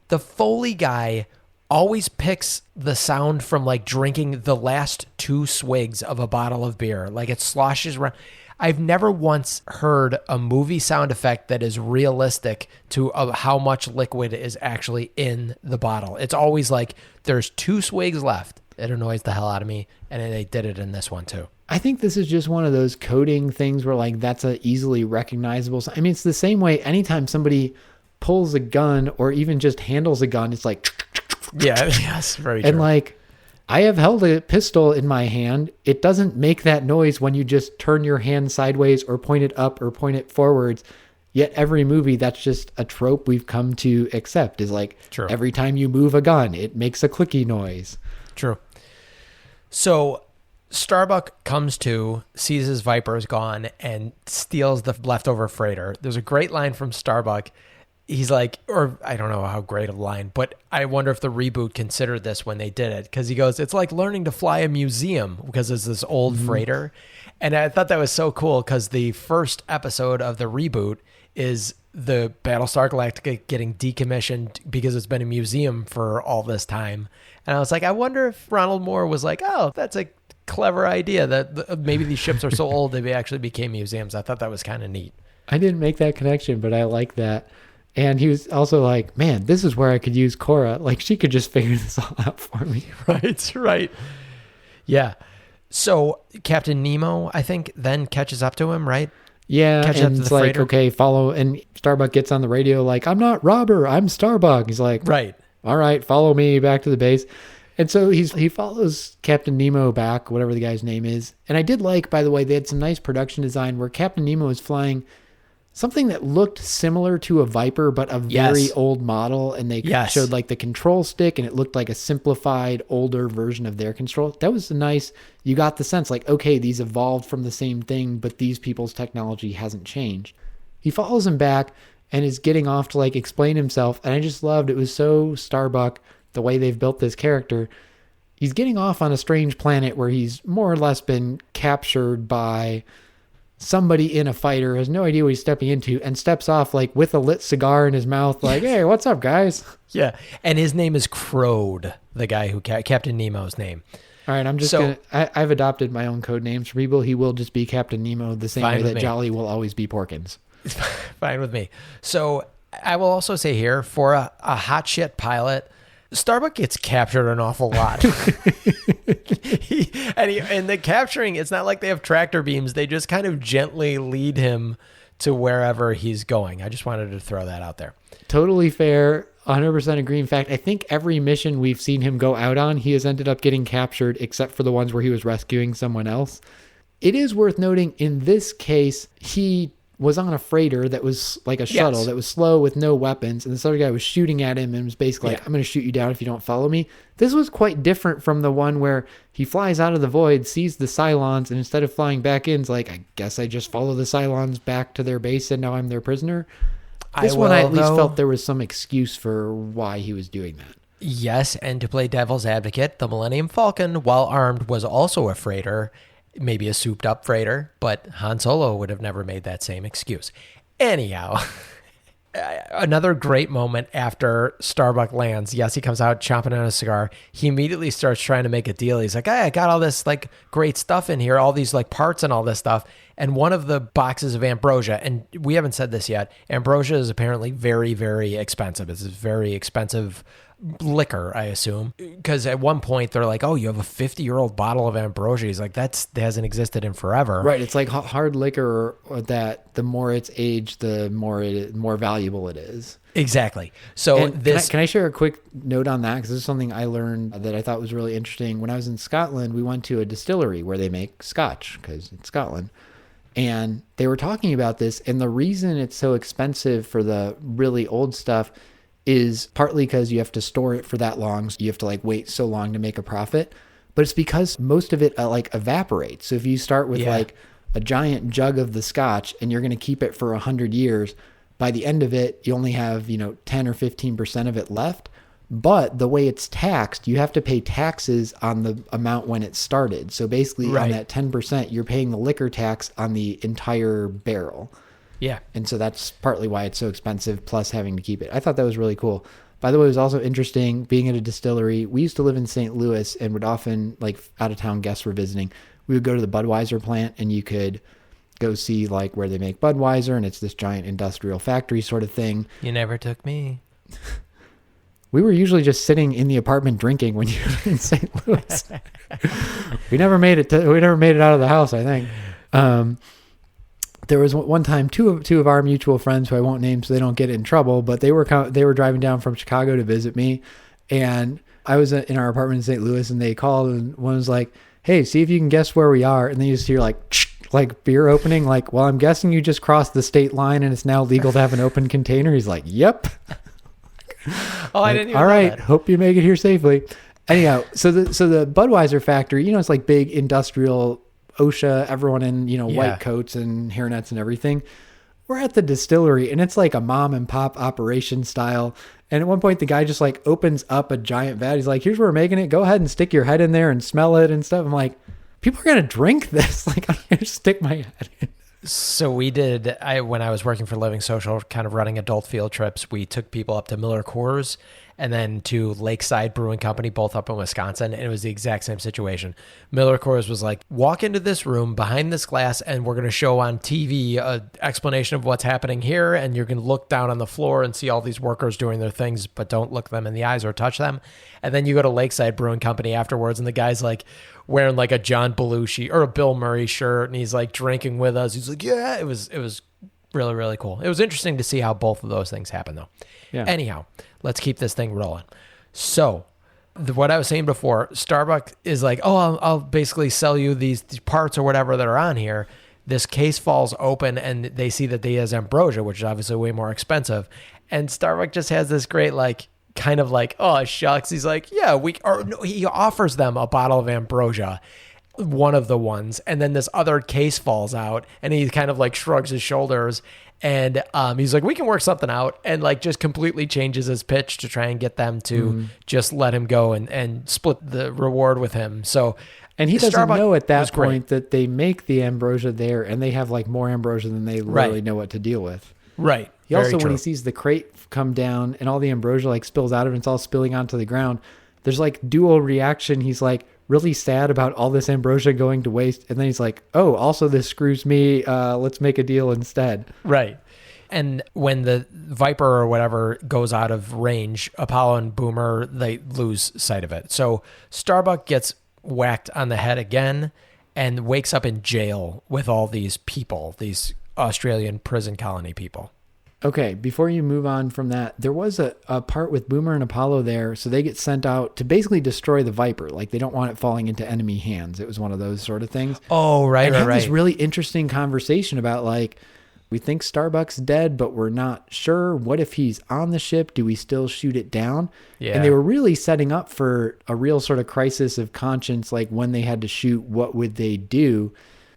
the Foley guy always picks the sound from like drinking the last 2 swigs of a bottle of beer. Like it sloshes around. I've never once heard a movie sound effect that is realistic to how much liquid is actually in the bottle. It's always like there's 2 swigs left. It annoys the hell out of me, and they did it in this one too. I think this is just one of those coding things where like that's a easily recognizable. I mean, it's the same way anytime somebody pulls a gun or even just handles a gun, it's like yeah, yes, very true. And like I have held a pistol in my hand. It doesn't make that noise when you just turn your hand sideways or point it up or point it forwards. Yet every movie, that's just a trope we've come to accept is like True. Every time you move a gun, it makes a clicky noise. True. So Starbuck comes to, sees his Viper is gone, and steals the leftover freighter. There's a great line from Starbuck. He's like, or I don't know how great a line, but I wonder if the reboot considered this when they did it. Because he goes, it's like learning to fly a museum because it's this old freighter. And I thought that was so cool because the first episode of the reboot is the Battlestar Galactica getting decommissioned because it's been a museum for all this time. And I was like, I wonder if Ronald Moore was like, oh, that's a clever idea that maybe these ships are so old they actually became museums. I thought that was kind of neat. I didn't make that connection, but I like that. And he was also like, man, this is where I could use Cora. Like, she could just figure this all out for me. Right. Yeah. So Captain Nemo, I think, then catches up to him, right? Yeah, catches up and to it's the like, freighter. okay, follow. And Starbuck gets on the radio like, I'm not Robber, I'm Starbuck. He's like, right. all right, follow me back to the base. And so he follows Captain Nemo back, whatever the guy's name is. And I did like, by the way, they had some nice production design where Captain Nemo is flying something that looked similar to a Viper, but a very old model. And they showed like the control stick, and it looked like a simplified, older version of their control. That was nice. You got the sense like, okay, these evolved from the same thing, but these people's technology hasn't changed. He follows him back and is getting off to like explain himself. And I just loved, it was so Starbuck, the way they've built this character. He's getting off on a strange planet where he's more or less been captured by somebody in a fighter, has no idea what he's stepping into, and steps off like with a lit cigar in his mouth like, hey, what's up, guys? Yeah. And his name is Crode, the guy who Captain Nemo's name. All right, I'm just I've adopted my own code names for people. He will just be Captain Nemo the same way that Jolly will always be Porkins. It's fine with me. So I will also say here, for a hot shit pilot, Starbuck gets captured an awful lot. And the capturing, it's not like they have tractor beams. They just kind of gently lead him to wherever he's going. I just wanted to throw that out there. Totally fair. 100% agree. In fact, I think every mission we've seen him go out on, he has ended up getting captured, except for the ones where he was rescuing someone else. It is worth noting, in this case, he was on a freighter that was like a shuttle that was slow with no weapons, and this other guy was shooting at him and was basically like, I'm going to shoot you down if you don't follow me. This was quite different from the one where he flies out of the void, sees the Cylons, and instead of flying back in, is like, I guess I just follow the Cylons back to their base and now I'm their prisoner. This one I at least felt there was some excuse for why he was doing that. Yes, and to play devil's advocate, the Millennium Falcon, while armed, was also a freighter, maybe a souped up freighter, but Han Solo would have never made that same excuse. Anyhow, another great moment after Starbuck lands. Yes, he comes out chomping on a cigar. He immediately starts trying to make a deal. He's like, hey, I got all this like great stuff in here, all these like parts and all this stuff. And one of the boxes of ambrosia, and we haven't said this yet, ambrosia is apparently very, very expensive. It's a very expensive liquor, I assume, because at one point they're like, oh, you have a 50-year-old bottle of ambrosia. He's like, that hasn't existed in forever. Right. It's like hard liquor that the more it's aged, the more valuable it is. Exactly. So can I share a quick note on that? Because this is something I learned that I thought was really interesting. When I was in Scotland, we went to a distillery where they make scotch because it's Scotland. And they were talking about this. And the reason it's so expensive for the really old stuff is partly because you have to store it for that long. So you have to like wait so long to make a profit. But it's because most of it like evaporates. So if you start with like a giant jug of the scotch and you're going to keep it for 100 years, by the end of it, you only have, 10 or 15% of it left. But the way it's taxed, you have to pay taxes on the amount when it started. So basically on that 10%, you're paying the liquor tax on the entire barrel. Yeah. And so that's partly why it's so expensive, plus having to keep it. I thought that was really cool. By the way, it was also interesting being at a distillery. We used to live in St. Louis and would often, like out-of-town guests were visiting, we would go to the Budweiser plant and you could go see like where they make Budweiser, and it's this giant industrial factory sort of thing. You never took me. We were usually just sitting in the apartment drinking when you were in St. Louis. We never made it out of the house, I think. There was one time two of our mutual friends, who I won't name so they don't get in trouble, but they were driving down from Chicago to visit me, and I was in our apartment in St. Louis, and they called, and one was like, hey, see if you can guess where we are. And then you just hear like beer opening, like, well, I'm guessing you just crossed the state line and it's now legal to have an open container. He's like, yep. Oh, I didn't even all know right, that. hope you make it here safely. Anyhow, so the Budweiser factory, it's like big industrial OSHA, everyone in, white coats and hairnets and everything. We're at the distillery and it's like a mom and pop operation style. And at one point the guy just like opens up a giant vat. He's like, here's where we're making it. Go ahead and stick your head in there and smell it and stuff. I'm like, people are going to drink this. Like, I'm going to stick my head in. So we did, when I was working for Living Social, kind of running adult field trips, we took people up to Miller Coors and then to Lakeside Brewing Company, both up in Wisconsin, and it was the exact same situation. Miller Coors was like, walk into this room behind this glass and we're going to show on TV an explanation of what's happening here, and you're going to look down on the floor and see all these workers doing their things, but don't look them in the eyes or touch them. And then you go to Lakeside Brewing Company afterwards, and the guy's like wearing like a John Belushi or a Bill Murray shirt, and he's like drinking with us. He's like, yeah, it was really, really cool. It was interesting to see how both of those things happen, though. Yeah. Anyhow, let's keep this thing rolling. So what I was saying before, Starbuck is like, oh, I'll basically sell you these parts or whatever that are on here. This case falls open and they see that he has ambrosia, which is obviously way more expensive. And Starbuck just has this great, like, kind of like, oh, shucks. He's like, yeah, he offers them a bottle of ambrosia, one of the ones. And then this other case falls out and he kind of like shrugs his shoulders. And he's like, we can work something out, and like just completely changes his pitch to try and get them to just let him go and split the reward with him. So, and he doesn't Starbuck know at that great. point that they make the ambrosia there and they have like more ambrosia than they really know what to deal with. Right. He also, when he sees the crate come down and all the ambrosia like spills out of it, it's all spilling onto the ground. There's like dual reaction. He's like really sad about all this ambrosia going to waste. And then he's like, oh, also this screws me. Let's make a deal instead. Right. And when the Viper or whatever goes out of range, Apollo and Boomer, they lose sight of it. So Starbuck gets whacked on the head again and wakes up in jail with all these people, these Australian prison colony people. Okay, before you move on from that, there was a part with Boomer and Apollo there, so they get sent out to basically destroy the Viper. Like, they don't want it falling into enemy hands. It was one of those sort of things. Oh, right, and right, have right. this really interesting conversation about, like, we think Starbuck's dead, but we're not sure. What if he's on the ship? Do we still shoot it down? Yeah. And they were really setting up for a real sort of crisis of conscience, like when they had to shoot, what would they do?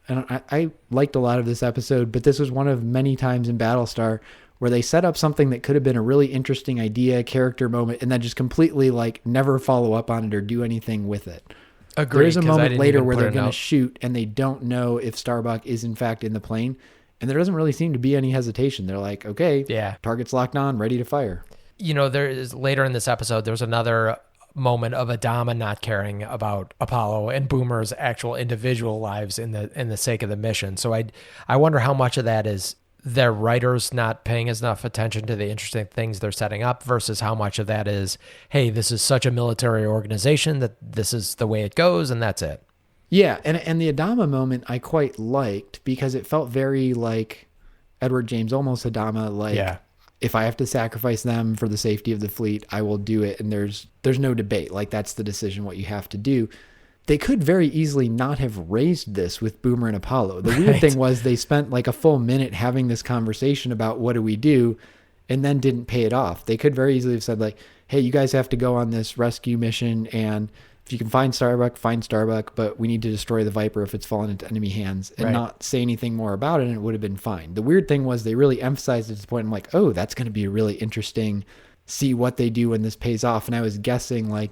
And I liked a lot of this episode, but this was one of many times in Battlestar where they set up something that could have been a really interesting idea, character moment, and then just completely like never follow up on it or do anything with it. Agreed. There's a moment later where they're going to shoot and they don't know if Starbuck is in fact in the plane. And there doesn't really seem to be any hesitation. They're like, okay, yeah, target's locked on, ready to fire. You know, there is later in this episode, there's another moment of Adama not caring about Apollo and Boomer's actual individual lives in the sake of the mission. So I wonder how much of that is their writers not paying enough attention to the interesting things they're setting up versus how much of that is, hey, this is such a military organization that this is the way it goes and that's it. Yeah, and the Adama moment I quite liked because it felt very like Edward James Olmos Adama, like, yeah, if I have to sacrifice them for the safety of the fleet, I will do it. And there's no debate. Like, that's the decision, what you have to do. They could very easily not have raised this with Boomer and Apollo. The weird thing was they spent like a full minute having this conversation about what do we do and then didn't pay it off. They could very easily have said like, hey, you guys have to go on this rescue mission, and if you can find Starbuck, but we need to destroy the Viper if it's fallen into enemy hands, and not say anything more about it, and it would have been fine. The weird thing was they really emphasized it to the point I'm like, oh, that's going to be really interesting. See what they do when this pays off. And I was guessing like,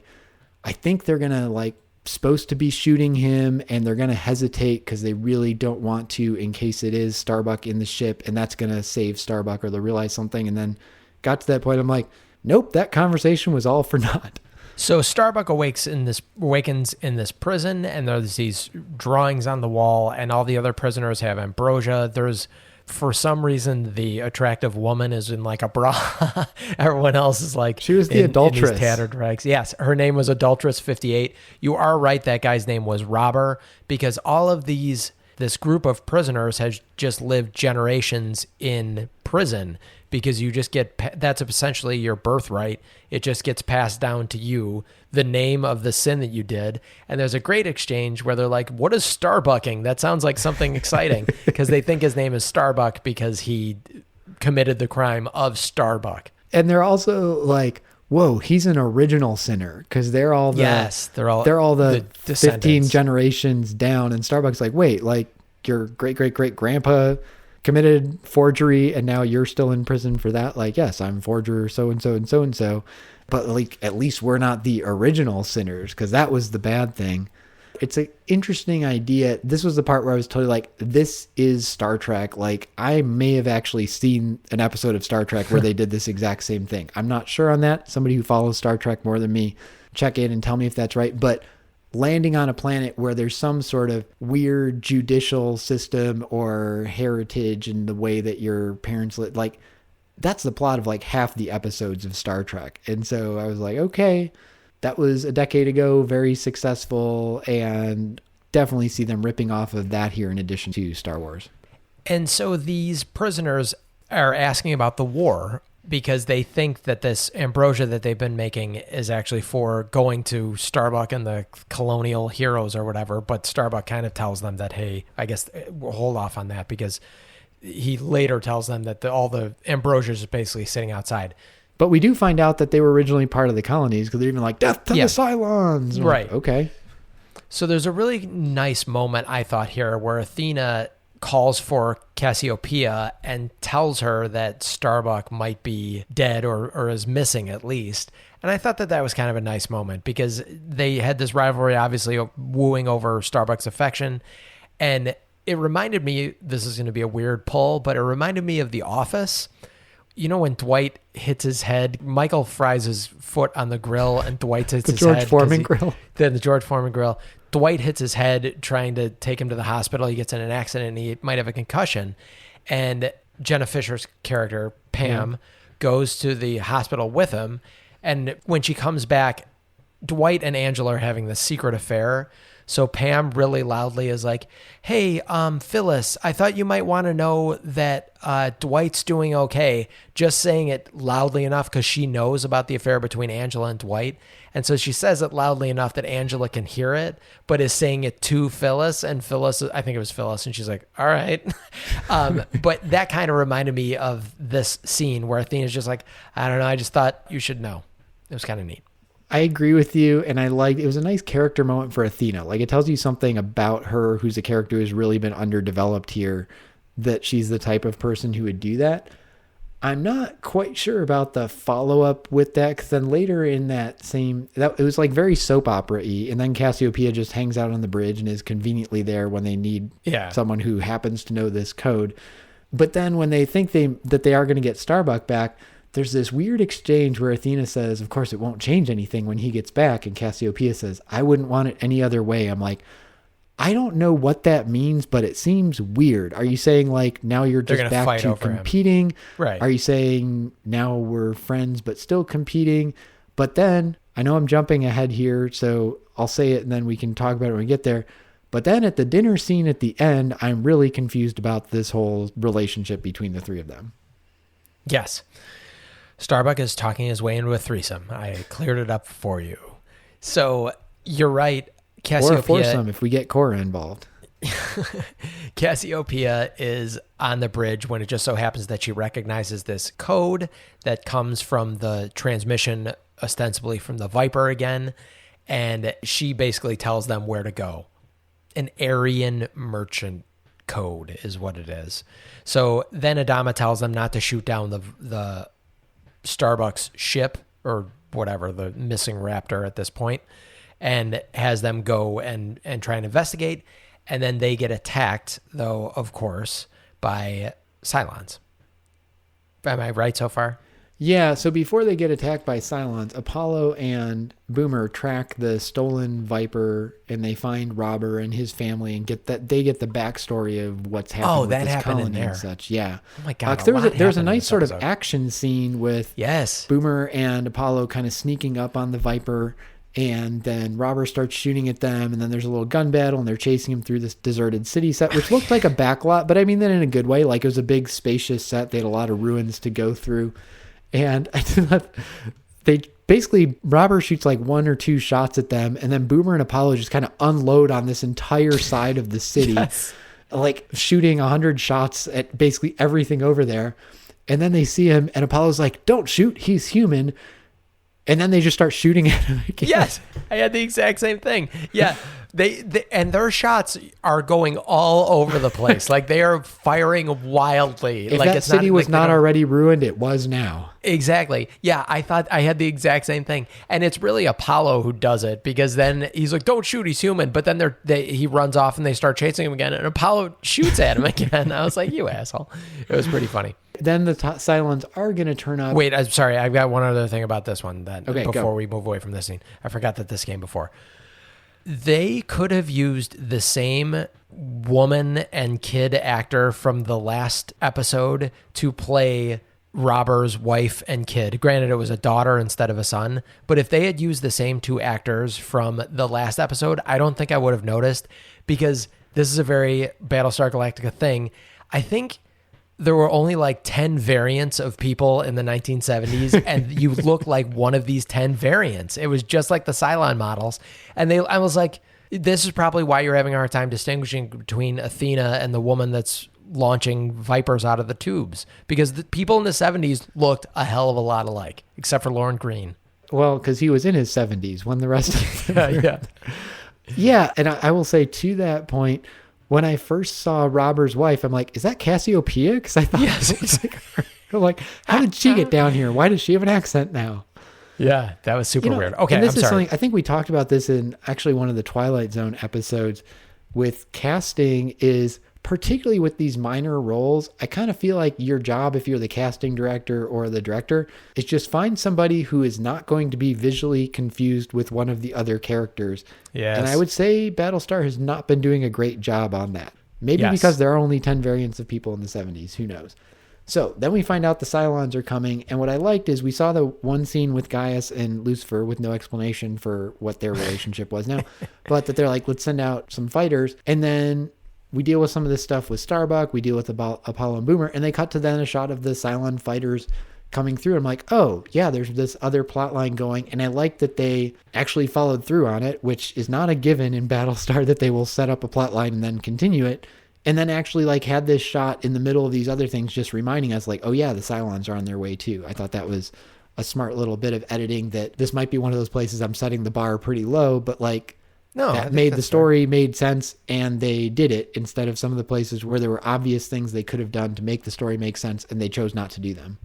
I think they're going to like supposed to be shooting him and they're going to hesitate because they really don't want to in case it is Starbuck in the ship and that's going to save Starbuck or they'll realize something. And then got to that point. I'm like, nope, that conversation was all for naught. So Starbuck awakens in this prison, and there's these drawings on the wall, and all the other prisoners have ambrosia. There's, for some reason, the attractive woman is in like a bra. Everyone else is like, she was the adulteress. In these tattered rags. Yes, her name was Adulteress 58. You are right. That guy's name was Robber, because all of this group of prisoners has just lived generations in prison, because you just that's essentially your birthright. It just gets passed down to you, the name of the sin that you did. And there's a great exchange where they're like, what is Starbucking? That sounds like something exciting, because they think his name is Starbuck because he committed the crime of Starbuck. And they're also like, whoa, he's an original sinner, because they're all the 15 generations down. And Starbuck's like, wait, like your great grandpa committed forgery and now you're still in prison for that? Like, yes, I'm forger so-and-so and so-and-so, but like at least we're not the original sinners, because that was the bad thing. It's an interesting idea. This was the part where I was totally like, this is Star Trek. Like, I may have actually seen an episode of Star Trek where they did this exact same thing. I'm not sure on that. Somebody who follows Star Trek more than me, check in and tell me if that's right. But landing on a planet where there's some sort of weird judicial system or heritage in the way that your parents lived, like, that's the plot of like half the episodes of Star Trek. And so I was like, okay, that was a decade ago, very successful, and definitely see them ripping off of that here in addition to Star Wars. And so these prisoners are asking about the war. because they think that this ambrosia that they've been making is actually for going to Starbuck and the Colonial Heroes or whatever. But Starbuck kind of tells them that, hey, I guess we'll hold off on that, because he later tells them that all the ambrosia is basically sitting outside. But we do find out that they were originally part of the colonies, because they're even like, death to the Cylons. And Right. Like, okay. So there's a really nice moment, I thought, here where Athena calls for Cassiopeia and tells her that Starbuck might be dead or is missing at least. And I thought that was kind of a nice moment, because they had this rivalry, obviously wooing over Starbuck's affection. And it reminded me, this is going to be a weird pull, but it reminded me of The Office. You know when Dwight hits his head, Michael fries his foot on the grill and Dwight hits his George head. Foreman grill. Then the George Foreman grill. Dwight hits his head trying to take him to the hospital. He gets in an accident and he might have a concussion. And Jenna Fisher's character, Pam, goes to the hospital with him. And when she comes back, Dwight and Angela are having this secret affair. So Pam really loudly is like, hey, Phyllis, I thought you might want to know that Dwight's doing okay. Just saying it loudly enough because she knows about the affair between Angela and Dwight. And so she says it loudly enough that Angela can hear it, but is saying it to Phyllis. And Phyllis, I think it was Phyllis, and she's like, all right. But that kind of reminded me of this scene where Athena's just like, I don't know, I just thought you should know. It was kind of neat. I agree with you, and I liked it was a nice character moment for Athena. Like, it tells you something about her, who's a character who's really been underdeveloped here, that she's the type of person who would do that. I'm not quite sure about the follow-up with that, because then later in that it was like very soap opera-y, and then Cassiopeia just hangs out on the bridge and is conveniently there when they need someone who happens to know this code. But then when they think that they are going to get Starbuck back, there's this weird exchange where Athena says, of course, it won't change anything when he gets back. And Cassiopeia says, I wouldn't want it any other way. I'm like, I don't know what that means, but it seems weird. Are you saying like now you're just back to competing? Right. Are you saying now we're friends but still competing? But then, I know I'm jumping ahead here, so I'll say it and then we can talk about it when we get there. But then at the dinner scene at the end, I'm really confused about this whole relationship between the three of them. Yes. Starbuck is talking his way into a threesome. I cleared it up for you. So you're right. Cassiopeia, or a foursome if we get Cora involved. Cassiopeia is on the bridge when it just so happens that she recognizes this code that comes from the transmission, ostensibly from the Viper again. And she basically tells them where to go. An Aryan merchant code is what it is. So then Adama tells them not to shoot down the Starbucks ship or whatever, the missing Raptor at this point, and has them go and try and investigate. And then they get attacked, though, of course, by Cylons. Am I right so far? Yeah, so before they get attacked by Cylons, Apollo and Boomer track the stolen Viper, and they find Robber and his family, and they get the backstory of what's happened with this colony and such. Yeah. Oh my God. There was a nice sort of action scene with yes, Boomer and Apollo kind of sneaking up on the Viper, and then Robber starts shooting at them, and then there's a little gun battle, and they're chasing him through this deserted city set, which looked like a backlot, but I mean that in a good way. Like, it was a big, spacious set. They had a lot of ruins to go through. And I thought they basically, Robber shoots like one or two shots at them, and then Boomer and Apollo just kind of unload on this entire side of the city, yes, like shooting 100 shots at basically everything over there. And then they see him, and Apollo's like, don't shoot, he's human. And then they just start shooting at him again. Yes, I had the exact same thing. Yeah, they and their shots are going all over the place. Like, they are firing wildly. If like that city was not already ruined, it was now. Exactly. Yeah, I thought I had the exact same thing. And it's really Apollo who does it, because then he's like, don't shoot, he's human. But then he runs off and they start chasing him again, and Apollo shoots at him again. I was like, you asshole. It was pretty funny. Then the Cylons are going to turn up. Wait, I'm sorry. I've got one other thing about this one before we move away from this scene. I forgot that this came before. They could have used the same woman and kid actor from the last episode to play Robber's wife and kid. Granted, it was a daughter instead of a son, but if they had used the same two actors from the last episode, I don't think I would have noticed, because this is a very Battlestar Galactica thing. I think there were only like 10 variants of people in the 1970s, and you look like one of these 10 variants. It was just like the Cylon models. And I was like, this is probably why you're having a hard time distinguishing between Athena and the woman that's launching Vipers out of the tubes, because the people in the 70s looked a hell of a lot alike, except for Lauren Green. Well, because he was in his 70s when the rest of them Yeah. Yeah, and I will say to that point, when I first saw Robber's wife, I'm like, is that Cassiopeia? Because I thought it was like her. I'm like, how did she get down here? Why does she have an accent now? Yeah, that was super weird. Okay, and this I'm is sorry. something I think we talked about this in actually one of the Twilight Zone episodes with casting, is particularly with these minor roles, I kind of feel like your job, if you're the casting director or the director, is just find somebody who is not going to be visually confused with one of the other characters. Yes. And I would say Battlestar has not been doing a great job on that. Maybe Yes. because there are only 10 variants of people in the 70s. Who knows? So then we find out the Cylons are coming. And what I liked is we saw the one scene with Gaius and Lucifer with no explanation for what their relationship was now, but that they're like, let's send out some fighters. And then we deal with some of this stuff with Starbuck. We deal with Apollo and Boomer. And they cut to then a shot of the Cylon fighters coming through. I'm like, oh, yeah, there's this other plot line going. And I like that they actually followed through on it, which is not a given in Battlestar, that they will set up a plot line and then continue it. And then actually like had this shot in the middle of these other things, just reminding us like, oh yeah, the Cylons are on their way too. I thought that was a smart little bit of editing, that this might be one of those places I'm setting the bar pretty low, but like that made the story made sense, and they did it instead of some of the places where there were obvious things they could have done to make the story make sense and they chose not to do them.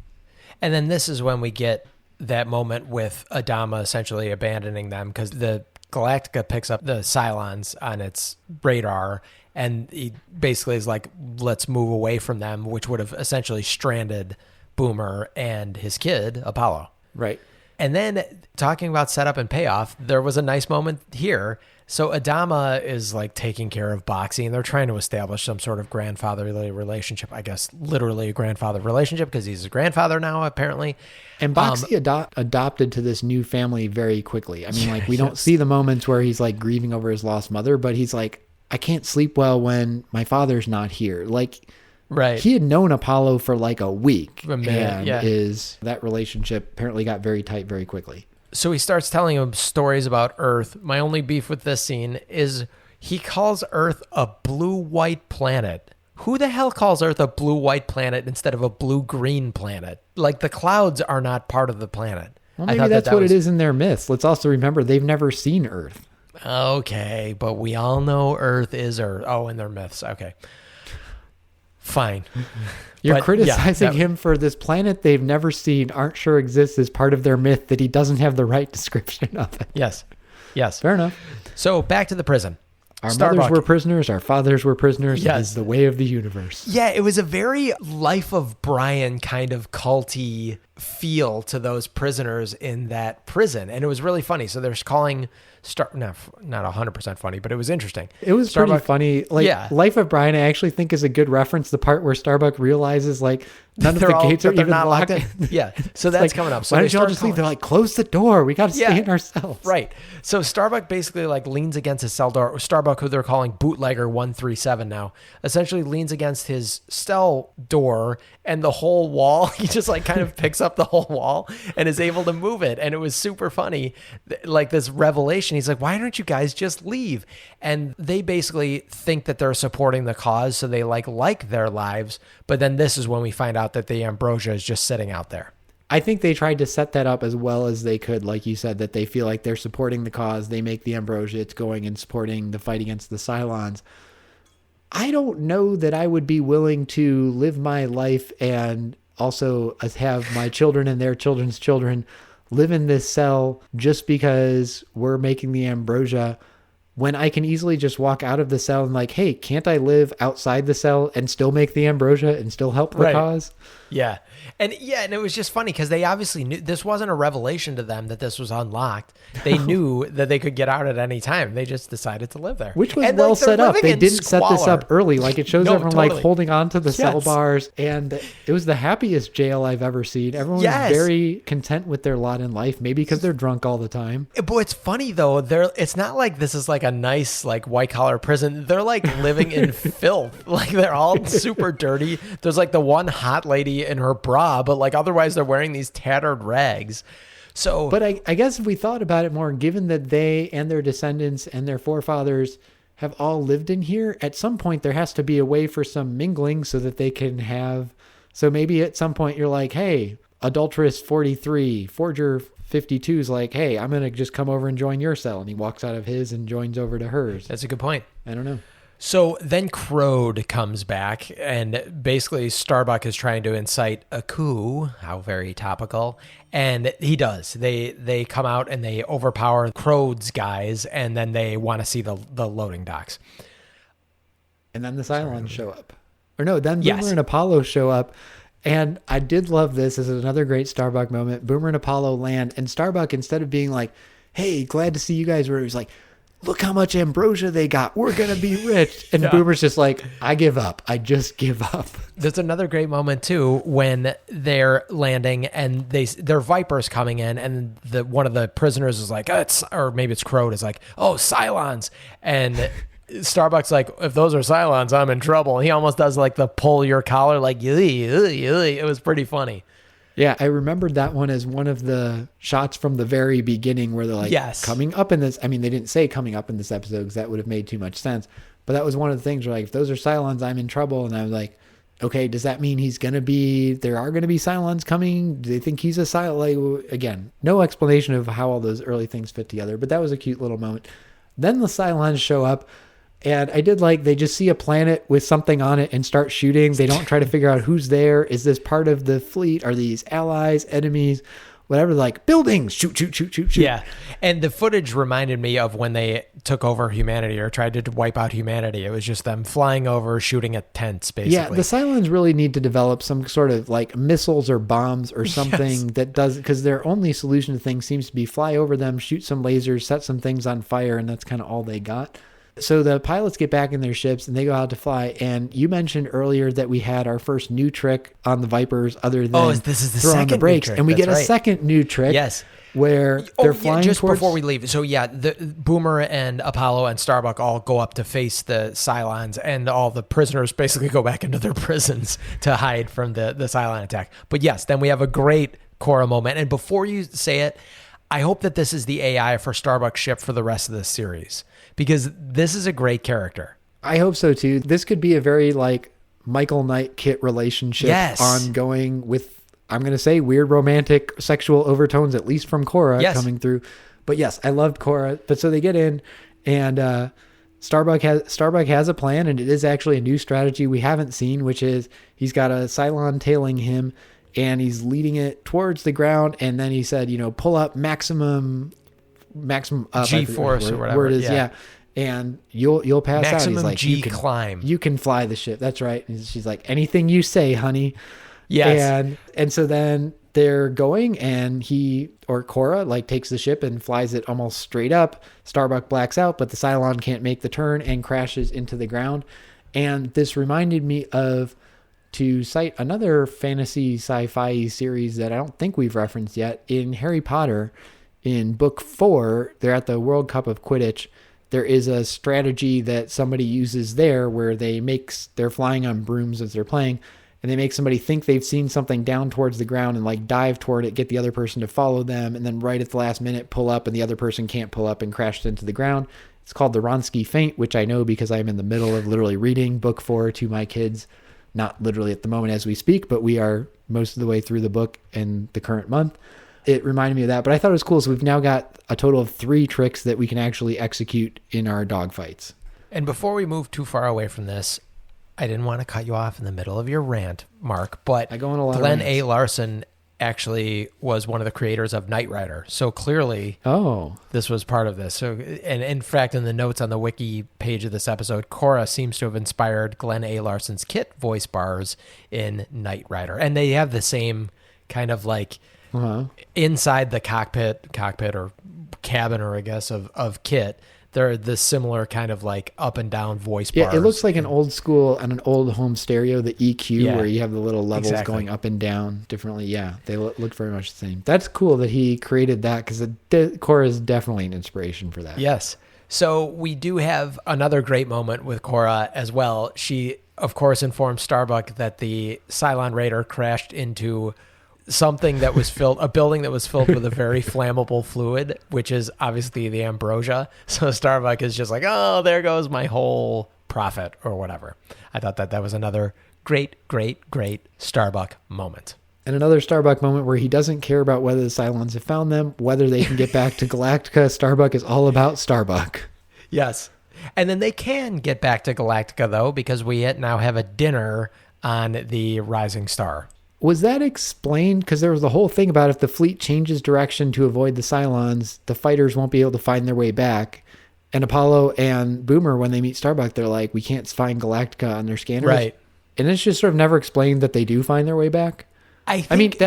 And then this is when we get that moment with Adama essentially abandoning them, because the Galactica picks up the Cylons on its radar, and he basically is like, let's move away from them, which would have essentially stranded Boomer and his kid, Apollo. Right. And then talking about setup and payoff, there was a nice moment here. So Adama is like taking care of Boxy, and they're trying to establish some sort of grandfatherly relationship. I guess literally a grandfather relationship, because he's a grandfather now, apparently. And Boxy adopted to this new family very quickly. I mean, like, we don't see the moments where he's like grieving over his lost mother, but he's like, I can't sleep well when my father's not here. Like, right. He had known Apollo for like a week. A minute, and that relationship apparently got very tight very quickly. So he starts telling him stories about Earth. My only beef with this scene is he calls Earth a blue-white planet. Who the hell calls Earth a blue-white planet instead of a blue-green planet? Like, the clouds are not part of the planet. Well, maybe that's what it is in their myths. Let's also remember they've never seen Earth. Okay, but we all know Earth is Earth. Oh, in their myths. Okay. Fine. You're criticizing him for this planet they've never seen, aren't sure exists, as part of their myth that he doesn't have the right description of it. Yes. Fair enough. So back to the prison. Our mothers were prisoners. Our fathers were prisoners. Yes. It is the way of the universe. Yeah, it was a very Life of Brian kind of culty feel to those prisoners in that prison. And it was really funny. So they're calling not 100% funny, but it was interesting. It was pretty funny. Like, Life of Brian, I actually think is a good reference. The part where Starbuck realizes like none of the gates are even locked. Yeah. So that's like, coming up. So why don't y'all just leave? They're like, close the door. We got to stay in ourselves. Right. So Starbuck basically like leans against his cell door. Starbuck, who they're calling Bootlegger 137 now, essentially leans against his cell door, and the whole wall, he just like kind of picks up the whole wall and is able to move it. And it was super funny. Like this revelation. He's like, why don't you guys just leave? And they basically think that they're supporting the cause. So they like their lives. But then this is when we find out that the Ambrosia is just sitting out there. I think they tried to set that up as well as they could. Like you said, that they feel like they're supporting the cause. They make the Ambrosia. It's going and supporting the fight against the Cylons. I don't know that I would be willing to live my life and also have my children and their children's children live in this cell just because we're making the Ambrosia, when I can easily just walk out of the cell and like, hey, can't I live outside the cell and still make the Ambrosia and still help the cause? Yeah. And it was just funny because they obviously knew this wasn't a revelation to them that this was unlocked. They knew that they could get out at any time. They just decided to live there. Which was well set up. They didn't set this up early. Like it shows everyone like holding on to the cell bars. And it was the happiest jail I've ever seen. Everyone was very content with their lot in life. Maybe because they're drunk all the time. But it's funny though. It's not like this is like like a nice like white collar prison. They're like living in filth. Like they're all super dirty. There's like the one hot lady in her bra, but like otherwise they're wearing these tattered rags. So, but I guess if we thought about it more, given that they and their descendants and their forefathers have all lived in here, at some point there has to be a way for some mingling so that they can have. So maybe at some point you're like, hey, adulteress 43, forger 52 is like, hey, I'm going to just come over and join your cell. And he walks out of his and joins over to hers. That's a good point. I don't know. So then Crode comes back, and basically Starbuck is trying to incite a coup. How very topical. And he does. They come out and they overpower Crode's guys, and then they want to see the loading docks. And then the Cylons show up. Or no, then Boomer Yes. and Apollo show up. And I did love this. This is another great Starbuck moment. Boomer and Apollo land, and Starbuck, instead of being like, hey, glad to see you guys, he's like, look how much ambrosia they got. We're going to be rich. And Boomer's just like, I give up. I just give up. There's another great moment too when they're landing and they're Vipers coming in, and one of the prisoners is like, or maybe it's Crode is like, oh, Cylons. And Starbuck's like, if those are Cylons, I'm in trouble. And he almost does like the pull your collar, like, it was pretty funny. Yeah, I remembered that one as one of the shots from the very beginning where they're like, yes, coming up in this. I mean, they didn't say coming up in this episode because that would have made too much sense. But that was one of the things where like, if those are Cylons, I'm in trouble. And I was like, okay, does that mean there are going to be Cylons coming? Do they think he's a Cylon? Like, again, no explanation of how all those early things fit together. But that was a cute little moment. Then the Cylons show up. And I did like, they just see a planet with something on it and start shooting. They don't try to figure out who's there. Is this part of the fleet? Are these allies, enemies, whatever? Like buildings, shoot. Yeah. And the footage reminded me of when they took over humanity or tried to wipe out humanity. It was just them flying over, shooting at tents, basically. Yeah, the Cylons really need to develop some sort of like missiles or bombs or something that does, because their only solution to things seems to be fly over them, shoot some lasers, set some things on fire, and that's kind of all they got. So the pilots get back in their ships and they go out to fly. And you mentioned earlier that we had our first new trick on the Vipers other than this is the throwing second the brakes. new trick. And we That's get a right. second new trick. Yes. Where they're flying just towards... before we leave. So yeah, the Boomer and Apollo and Starbuck all go up to face the Cylons, and all the prisoners basically go back into their prisons to hide from the Cylon attack. But yes, then we have a great Korra moment. And before you say it, I hope that this is the AI for Starbuck's ship for the rest of this series, because this is a great character. I hope so too. This could be a very like Michael Knight Kit relationship ongoing with, I'm going to say, weird romantic sexual overtones, at least from Korra coming through. But yes, I loved Korra. But so they get in, and Starbuck has a plan, and it is actually a new strategy we haven't seen, which is he's got a Cylon tailing him, and he's leading it towards the ground. And then he said, pull up maximum up, G-force or whatever. Word is, yeah. And you'll pass out. Maximum He's like, G climb. You can fly the ship. That's right. And she's like, anything you say, honey. Yes. And so then they're going, and Korra like takes the ship and flies it almost straight up. Starbuck blacks out, but the Cylon can't make the turn and crashes into the ground. And this reminded me of, to cite another fantasy sci-fi series that I don't think we've referenced yet, in Harry Potter, in book 4, they're at the World Cup of Quidditch. There is a strategy that somebody uses there where they're flying on brooms as they're playing, and they make somebody think they've seen something down towards the ground and like dive toward it, get the other person to follow them, and then right at the last minute pull up, and the other person can't pull up and crashes into the ground. It's called the Wronski Feint, which I know because I'm in the middle of literally reading book 4 to my kids. Not literally at the moment as we speak, but we are most of the way through the book in the current month. It reminded me of that, but I thought it was cool. So we've now got a total of 3 tricks that we can actually execute in our dogfights. And before we move too far away from this, I didn't want to cut you off in the middle of your rant, Mark, but I go on a lot Glenn of A. Larson actually was one of the creators of Knight Rider. So clearly this was part of this. So, and in fact, in the notes on the wiki page of this episode, Korra seems to have inspired Glenn A. Larson's Kit voice bars in Knight Rider. And they have the same kind of like inside the cockpit or cabin, or I guess of Kit. They're the similar kind of like up and down voice bars. Yeah, it looks like an old school and an old home stereo, the EQ, where you have the little levels going up and down differently. Yeah, they look very much the same. That's cool that he created that, because Korra is definitely an inspiration for that. Yes. So we do have another great moment with Cora as well. She, of course, informs Starbuck that the Cylon Raider crashed into something that was a building that was filled with a very flammable fluid, which is obviously the ambrosia. So Starbuck is just like, oh, there goes my whole profit or whatever. I thought that was another great Starbuck moment. And another Starbuck moment where he doesn't care about whether the Cylons have found them, whether they can get back to Galactica. Starbuck is all about Starbuck. Yes. And then they can get back to Galactica, though, because we now have a dinner on the Rising Star. Was that explained? Because there was the whole thing about if the fleet changes direction to avoid the Cylons, the fighters won't be able to find their way back. And Apollo and Boomer, when they meet Starbuck, they're like, we can't find Galactica on their scanners. Right. And it's just sort of never explained that they do find their way back. I think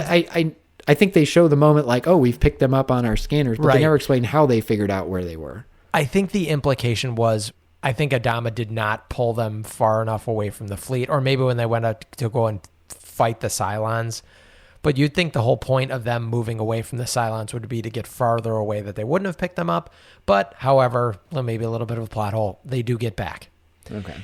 they show the moment like, oh, we've picked them up on our scanners, but they never explain how they figured out where they were. I think the implication was, I think Adama did not pull them far enough away from the fleet, or maybe when they went out to go and fight the Cylons. But you'd think the whole point of them moving away from the Cylons would be to get farther away, that they wouldn't have picked them up. But, however, maybe a little bit of a plot hole, they do get back. Okay.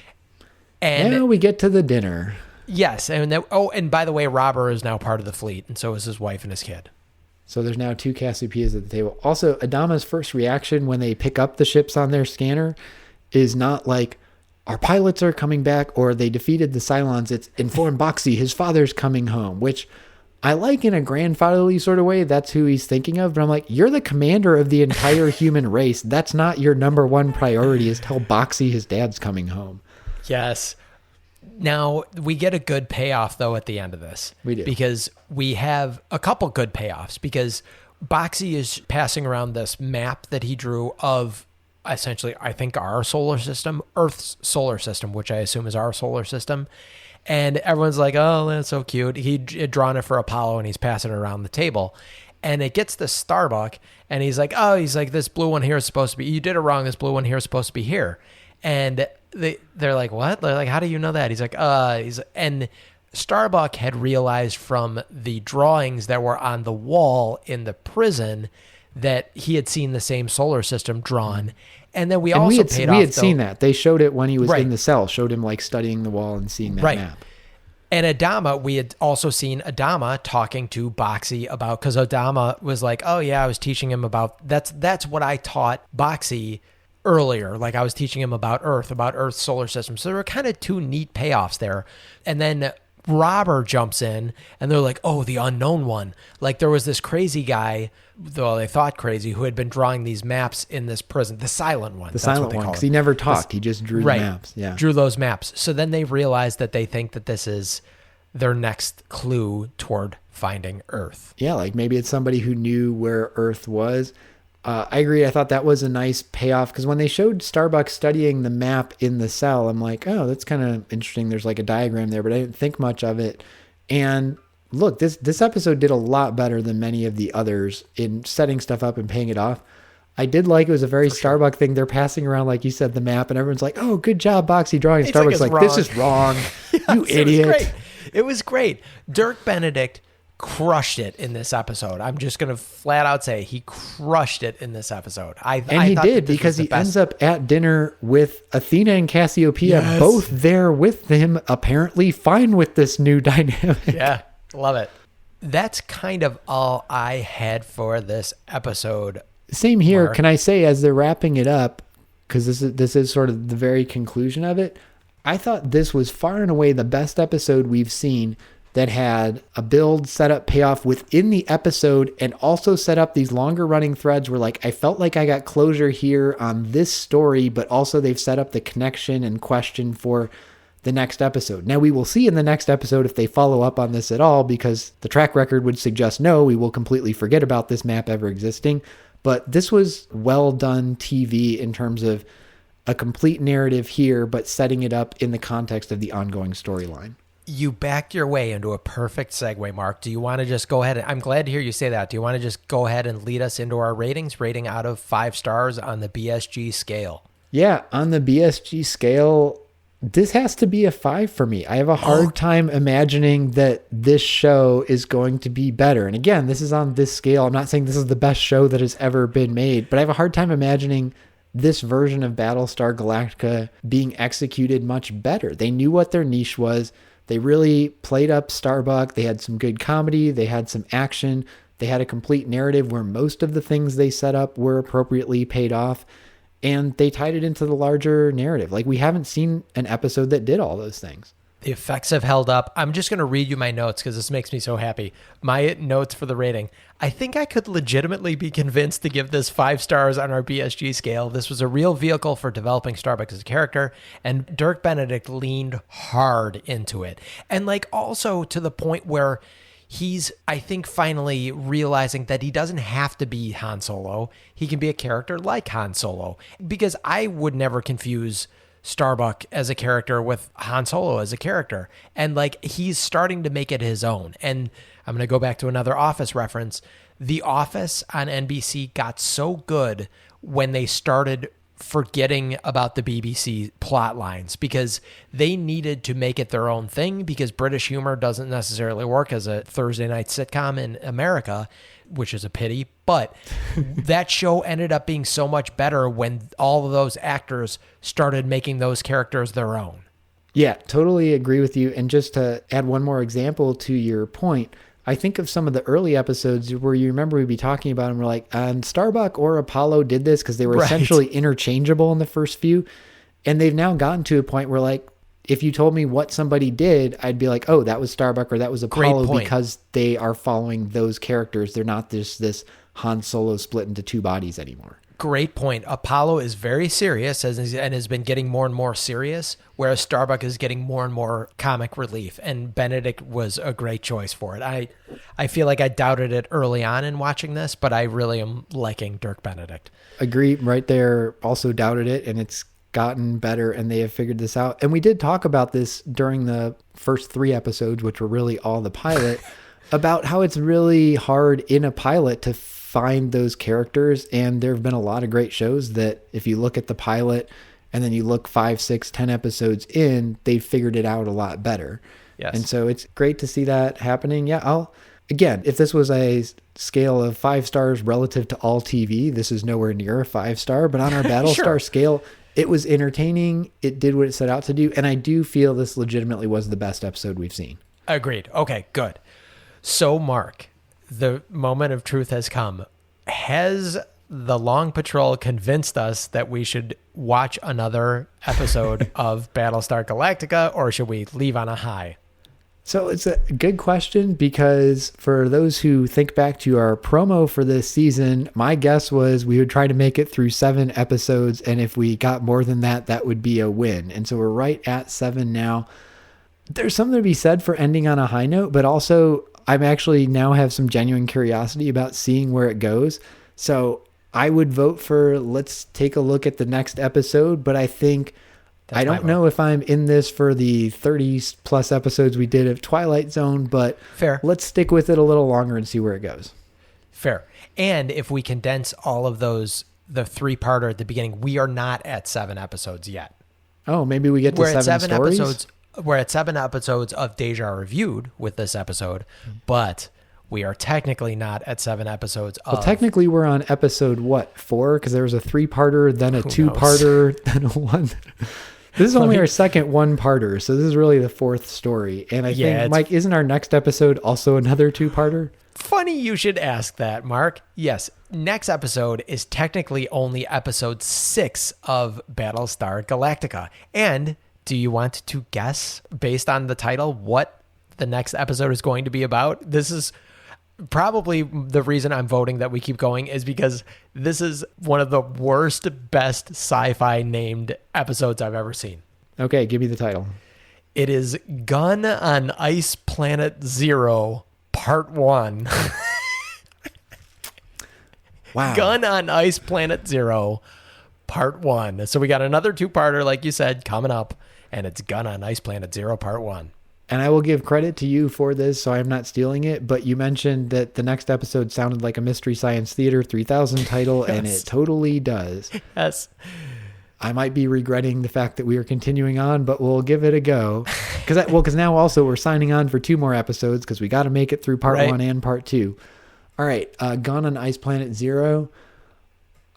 And now we get to the dinner. Yes, and by the way, Robber is now part of the fleet, and so is his wife and his kid. So there's now 2 Cassiopeias at the table. Also, Adama's first reaction when they pick up the ships on their scanner is not like, our pilots are coming back, or they defeated the Cylons. It's inform Boxey, his father's coming home, which I like in a grandfatherly sort of way. That's who he's thinking of. But I'm like, you're the commander of the entire human race. That's not your number one priority, is tell Boxey his dad's coming home. Yes. Now, we get a good payoff, though, at the end of this. We do. Because we have a couple good payoffs, because Boxey is passing around this map that he drew of essentially, I think, our solar system, Earth's solar system, which I assume is our solar system. And everyone's like, oh, that's so cute. He'd drawn it for Apollo, and he's passing it around the table. And it gets to Starbuck, and he's like, this blue one here is supposed to be, you did it wrong. This blue one here is supposed to be here. And they're like, what? They're like, how do you know that? He's like, and Starbuck had realized from the drawings that were on the wall in the prison that he had seen the same solar system drawn. And then we had seen that. They showed it when he was in the cell, showed him like studying the wall and seeing that map. And Adama, we had also seen Adama talking to Boxey about, because Adama was like, oh yeah, I was teaching him about, that's what I taught Boxey earlier. Like I was teaching him about Earth's solar system. So there were kind of 2 neat payoffs there. And then Robber jumps in, and they're like, oh, the unknown one. Like there was this crazy guy, though they thought crazy, who had been drawing these maps in this prison, the silent one. The silent one, because he never talked. He just drew the maps. Yeah, drew those maps. So then they realize that they think that this is their next clue toward finding Earth. Yeah, like maybe it's somebody who knew where Earth was. I agree. I thought that was a nice payoff, because when they showed Starbuck studying the map in the cell, I'm like, oh, that's kind of interesting. There's like a diagram there, but I didn't think much of it. And look, this episode did a lot better than many of the others in setting stuff up and paying it off. I did like it was a very Starbuck thing. They're passing around, like you said, the map, and everyone's like, oh, good job, Boxey drawing. And Starbuck's like, this is wrong. Yes, you idiot. It was great. Dirk Benedict crushed it in this episode. I'm just going to flat out say he crushed it in this episode. He did, because he ends up at dinner with Athena and Cassiopeia, both there with him, apparently fine with this new dynamic. Yeah, love it. That's kind of all I had for this episode. Same here. Mark. Can I say, as they're wrapping it up, because this is sort of the very conclusion of it, I thought this was far and away the best episode we've seen that had a build, setup, payoff within the episode, and also set up these longer running threads where, like, I felt like I got closure here on this story, but also they've set up the connection and question for the next episode. Now, we will see in the next episode if they follow up on this at all, because the track record would suggest no, we will completely forget about this map ever existing. But this was well done TV in terms of a complete narrative here, but setting it up in the context of the ongoing storyline. You backed your way into a perfect segue, Mark. Do you want to just go ahead? I'm glad to hear you say that. Do you want to just go ahead and lead us into our ratings, rating out of 5 stars on the BSG scale? Yeah, on the BSG scale, this has to be a 5 for me. I have a hard time imagining that this show is going to be better. And again, this is on this scale. I'm not saying this is the best show that has ever been made, but I have a hard time imagining this version of Battlestar Galactica being executed much better. They knew what their niche was. They really played up Starbuck. They had some good comedy. They had some action. They had a complete narrative where most of the things they set up were appropriately paid off. And they tied it into the larger narrative. Like, we haven't seen an episode that did all those things. The effects have held up. I'm just going to read you my notes because this makes me so happy. My notes for the rating. I think I could legitimately be convinced to give this 5 stars on our BSG scale. This was a real vehicle for developing Starbuck as a character, and Dirk Benedict leaned hard into it. And like also to the point where he's, I think, finally realizing that he doesn't have to be Han Solo. He can be a character like Han Solo, because I would never confuse Starbuck as a character with Han Solo as a character. And like, he's starting to make it his own. And I'm going to go back to another Office reference. The Office on NBC got so good when they started forgetting about the BBC plot lines, because they needed to make it their own thing, because British humor doesn't necessarily work as a Thursday night sitcom in America, which is a pity. But that show ended up being so much better when all of those actors started making those characters their own. Yeah, totally agree with you. And just to add one more example to your point, I think of some of the early episodes where you remember we'd be talking about them. We're like, and Starbuck or Apollo did this, because they were essentially interchangeable in the first few. And they've now gotten to a point where, like, if you told me what somebody did, I'd be like, oh, that was Starbuck or that was Apollo, because they are following those characters. They're not just this Han Solo split into 2 bodies anymore. Great point. Apollo is very serious and has been getting more and more serious, whereas Starbuck is getting more and more comic relief, and Benedict was a great choice for it. I feel like I doubted it early on in watching this, but I really am liking Dirk Benedict. Agree right there. Also doubted it, and it's gotten better, and they have figured this out. And we did talk about this during the first 3 episodes, which were really all the pilot, about how it's really hard in a pilot to find those characters. And there have been a lot of great shows that if you look at the pilot and then you look 5, 6, 10 episodes in, they've figured it out a lot better. Yes. And so it's great to see that happening. Yeah, again, if this was a scale of 5 stars relative to all TV, this is nowhere near a 5-star, but on our Battlestar scale, it was entertaining. It did what it set out to do. And I do feel this legitimately was the best episode we've seen. Agreed. Okay, good. So, Mark, the moment of truth has come. Has the Long Patrol convinced us that we should watch another episode of Battlestar Galactica, or should we leave on a high? So it's a good question, because for those who think back to our promo for this season, my guess was we would try to make it through 7 episodes, and if we got more than that, that would be a win. And so we're right at 7 now. There's something to be said for ending on a high note, but also I'm actually now have some genuine curiosity about seeing where it goes. So I would vote for let's take a look at the next episode, but I think I don't know if I'm in this for the 30 plus episodes we did of Twilight Zone, but fair. Let's stick with it a little longer and see where it goes. Fair. And if we condense all of those, the 3-parter at the beginning, we are not at 7 episodes yet. Oh, maybe we get to 7 stories? Episodes. We're at 7 episodes of Deja Reviewed with this episode, but we are technically not at 7 episodes of... Well, technically we're on episode, 4? Because there was a 3-parter, then a 2-parter, then a 1... This is only our second 1-parter, so this is really the 4th story. And I think, Mike, isn't our next episode also another 2-parter? Funny you should ask that, Mark. Yes, next episode is technically only episode 6 of Battlestar Galactica. And do you want to guess, based on the title, what the next episode is going to be about? This is probably the reason I'm voting that we keep going, is because this is one of the worst, best sci-fi named episodes I've ever seen. Okay, give me the title. It is Gun on Ice Planet Zero, Part 1. Wow. Gun on Ice Planet Zero, Part 1. So we got another 2-parter, like you said, coming up, and it's Gun on Ice Planet Zero, Part 1. And I will give credit to you for this, so I'm not stealing it, but you mentioned that the next episode sounded like a Mystery Science Theater 3000 title, yes. And it totally does. Yes. I might be regretting the fact that we are continuing on, but we'll give it a go. Because now also we're signing on for 2 more episodes, because we got to make it through part 1 and part 2. All right, Gone on Ice Planet Zero.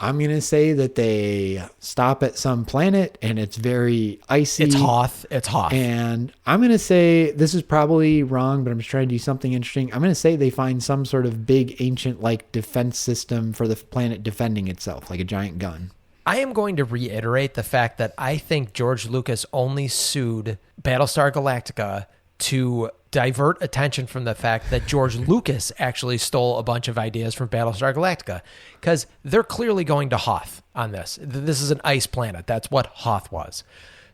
I'm going to say that they stop at some planet and it's very icy. It's Hoth. It's Hoth. And I'm going to say, this is probably wrong, but I'm just trying to do something interesting. I'm going to say they find some sort of big ancient like defense system for the planet defending itself, like a giant gun. I am going to reiterate the fact that I think George Lucas only sued Battlestar Galactica to divert attention from the fact that George Lucas actually stole a bunch of ideas from Battlestar Galactica, because they're clearly going to Hoth on this. This is an ice planet. That's what Hoth was.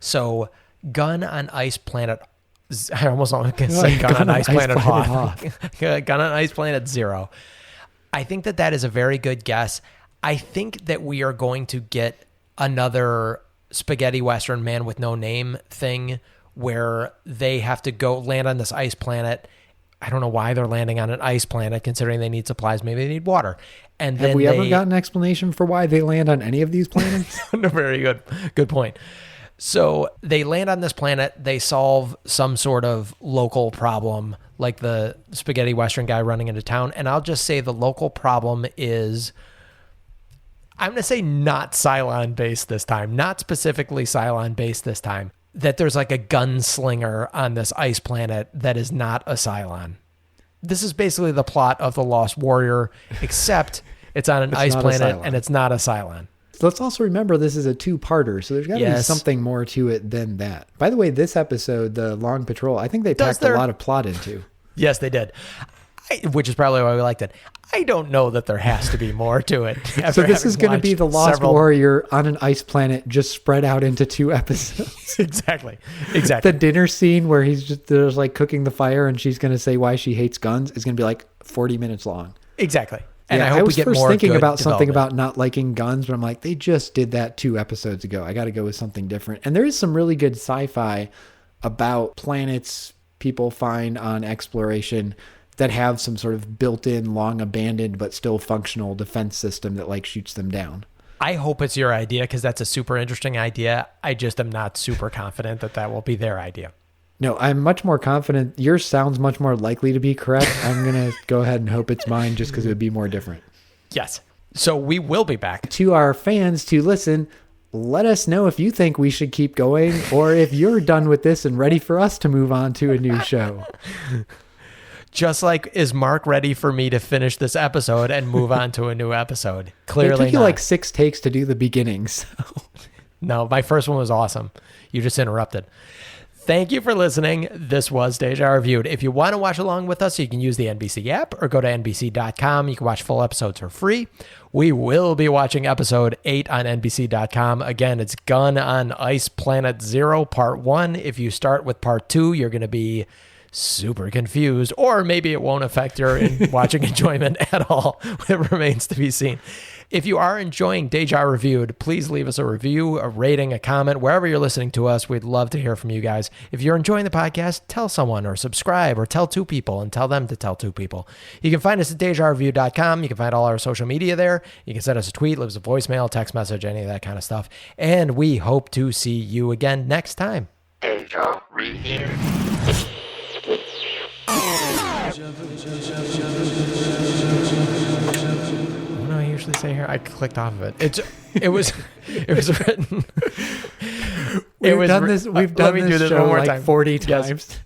So gun on ice planet. I almost want to say gun on ice planet Hoth. Gun on ice planet 0. I think that is a very good guess. I think that we are going to get another spaghetti Western Man with No Name thing where they have to go land on this ice planet. I don't know why they're landing on an ice planet, considering they need supplies. Maybe they need water. And then have we ever gotten an explanation for why they land on any of these planets? No, very good point. So they land on this planet. They solve some sort of local problem, like the spaghetti Western guy running into town. And I'll just say the local problem is, I'm going to say not Cylon based this time, not specifically Cylon based this time, that there's like a gunslinger on this ice planet that is not a Cylon. This is basically the plot of The Lost Warrior, except it's on an ice planet and it's not a Cylon. Let's also remember this is a 2-parter, so there's got to be something more to it than that. By the way, this episode, The Long Patrol, I think they packed a lot of plot into. Yes, they did. Which is probably why we liked it. I don't know that there has to be more to it. So this is going to be The Lost Warrior on an ice planet just spread out into 2 episodes. Exactly. The dinner scene where there's like cooking the fire and she's going to say why she hates guns is going to be like 40 minutes long. Exactly. And yeah, I hope was we get first more thinking good about something development. about not liking guns, but I'm like, they just did that 2 episodes ago. I got to go with something different. And there is some really good sci-fi about planets people find on exploration that have some sort of built-in, long abandoned, but still functional defense system that like shoots them down. I hope it's your idea, because that's a super interesting idea. I just am not super confident that will be their idea. No, I'm much more confident. Yours sounds much more likely to be correct. I'm going to go ahead and hope it's mine just because it would be more different. Yes. So we will be back. To our fans to listen, let us know if you think we should keep going or if you're done with this and ready for us to move on to a new show. Just like, is Mark ready for me to finish this episode and move on to a new episode? Clearly not. It took you not. like 6 takes to do the beginning. So. No, my first one was awesome. You just interrupted. Thank you for listening. This was Deja Reviewed. If you want to watch along with us, you can use the NBC app or go to NBC.com. You can watch full episodes for free. We will be watching episode 8 on NBC.com. Again, it's Gun on Ice Planet 0, part 1. If you start with part 2, you're going to be super confused, or maybe it won't affect your watching enjoyment at all. It remains to be seen. If you are enjoying Deja Reviewed, please leave us a review, a rating, a comment, wherever you're listening to us. We'd love to hear from you guys. If you're enjoying the podcast, tell someone or subscribe or tell 2 people and tell them to tell 2 people. You can find us at DejaReview.com. You can find all our social media there. You can send us a tweet, leave us a voicemail, text message, any of that kind of stuff. And we hope to see you again next time. Deja Reviewed. What do I usually say here? I clicked off of it. It was written. We've done this show one more like time. 40 times.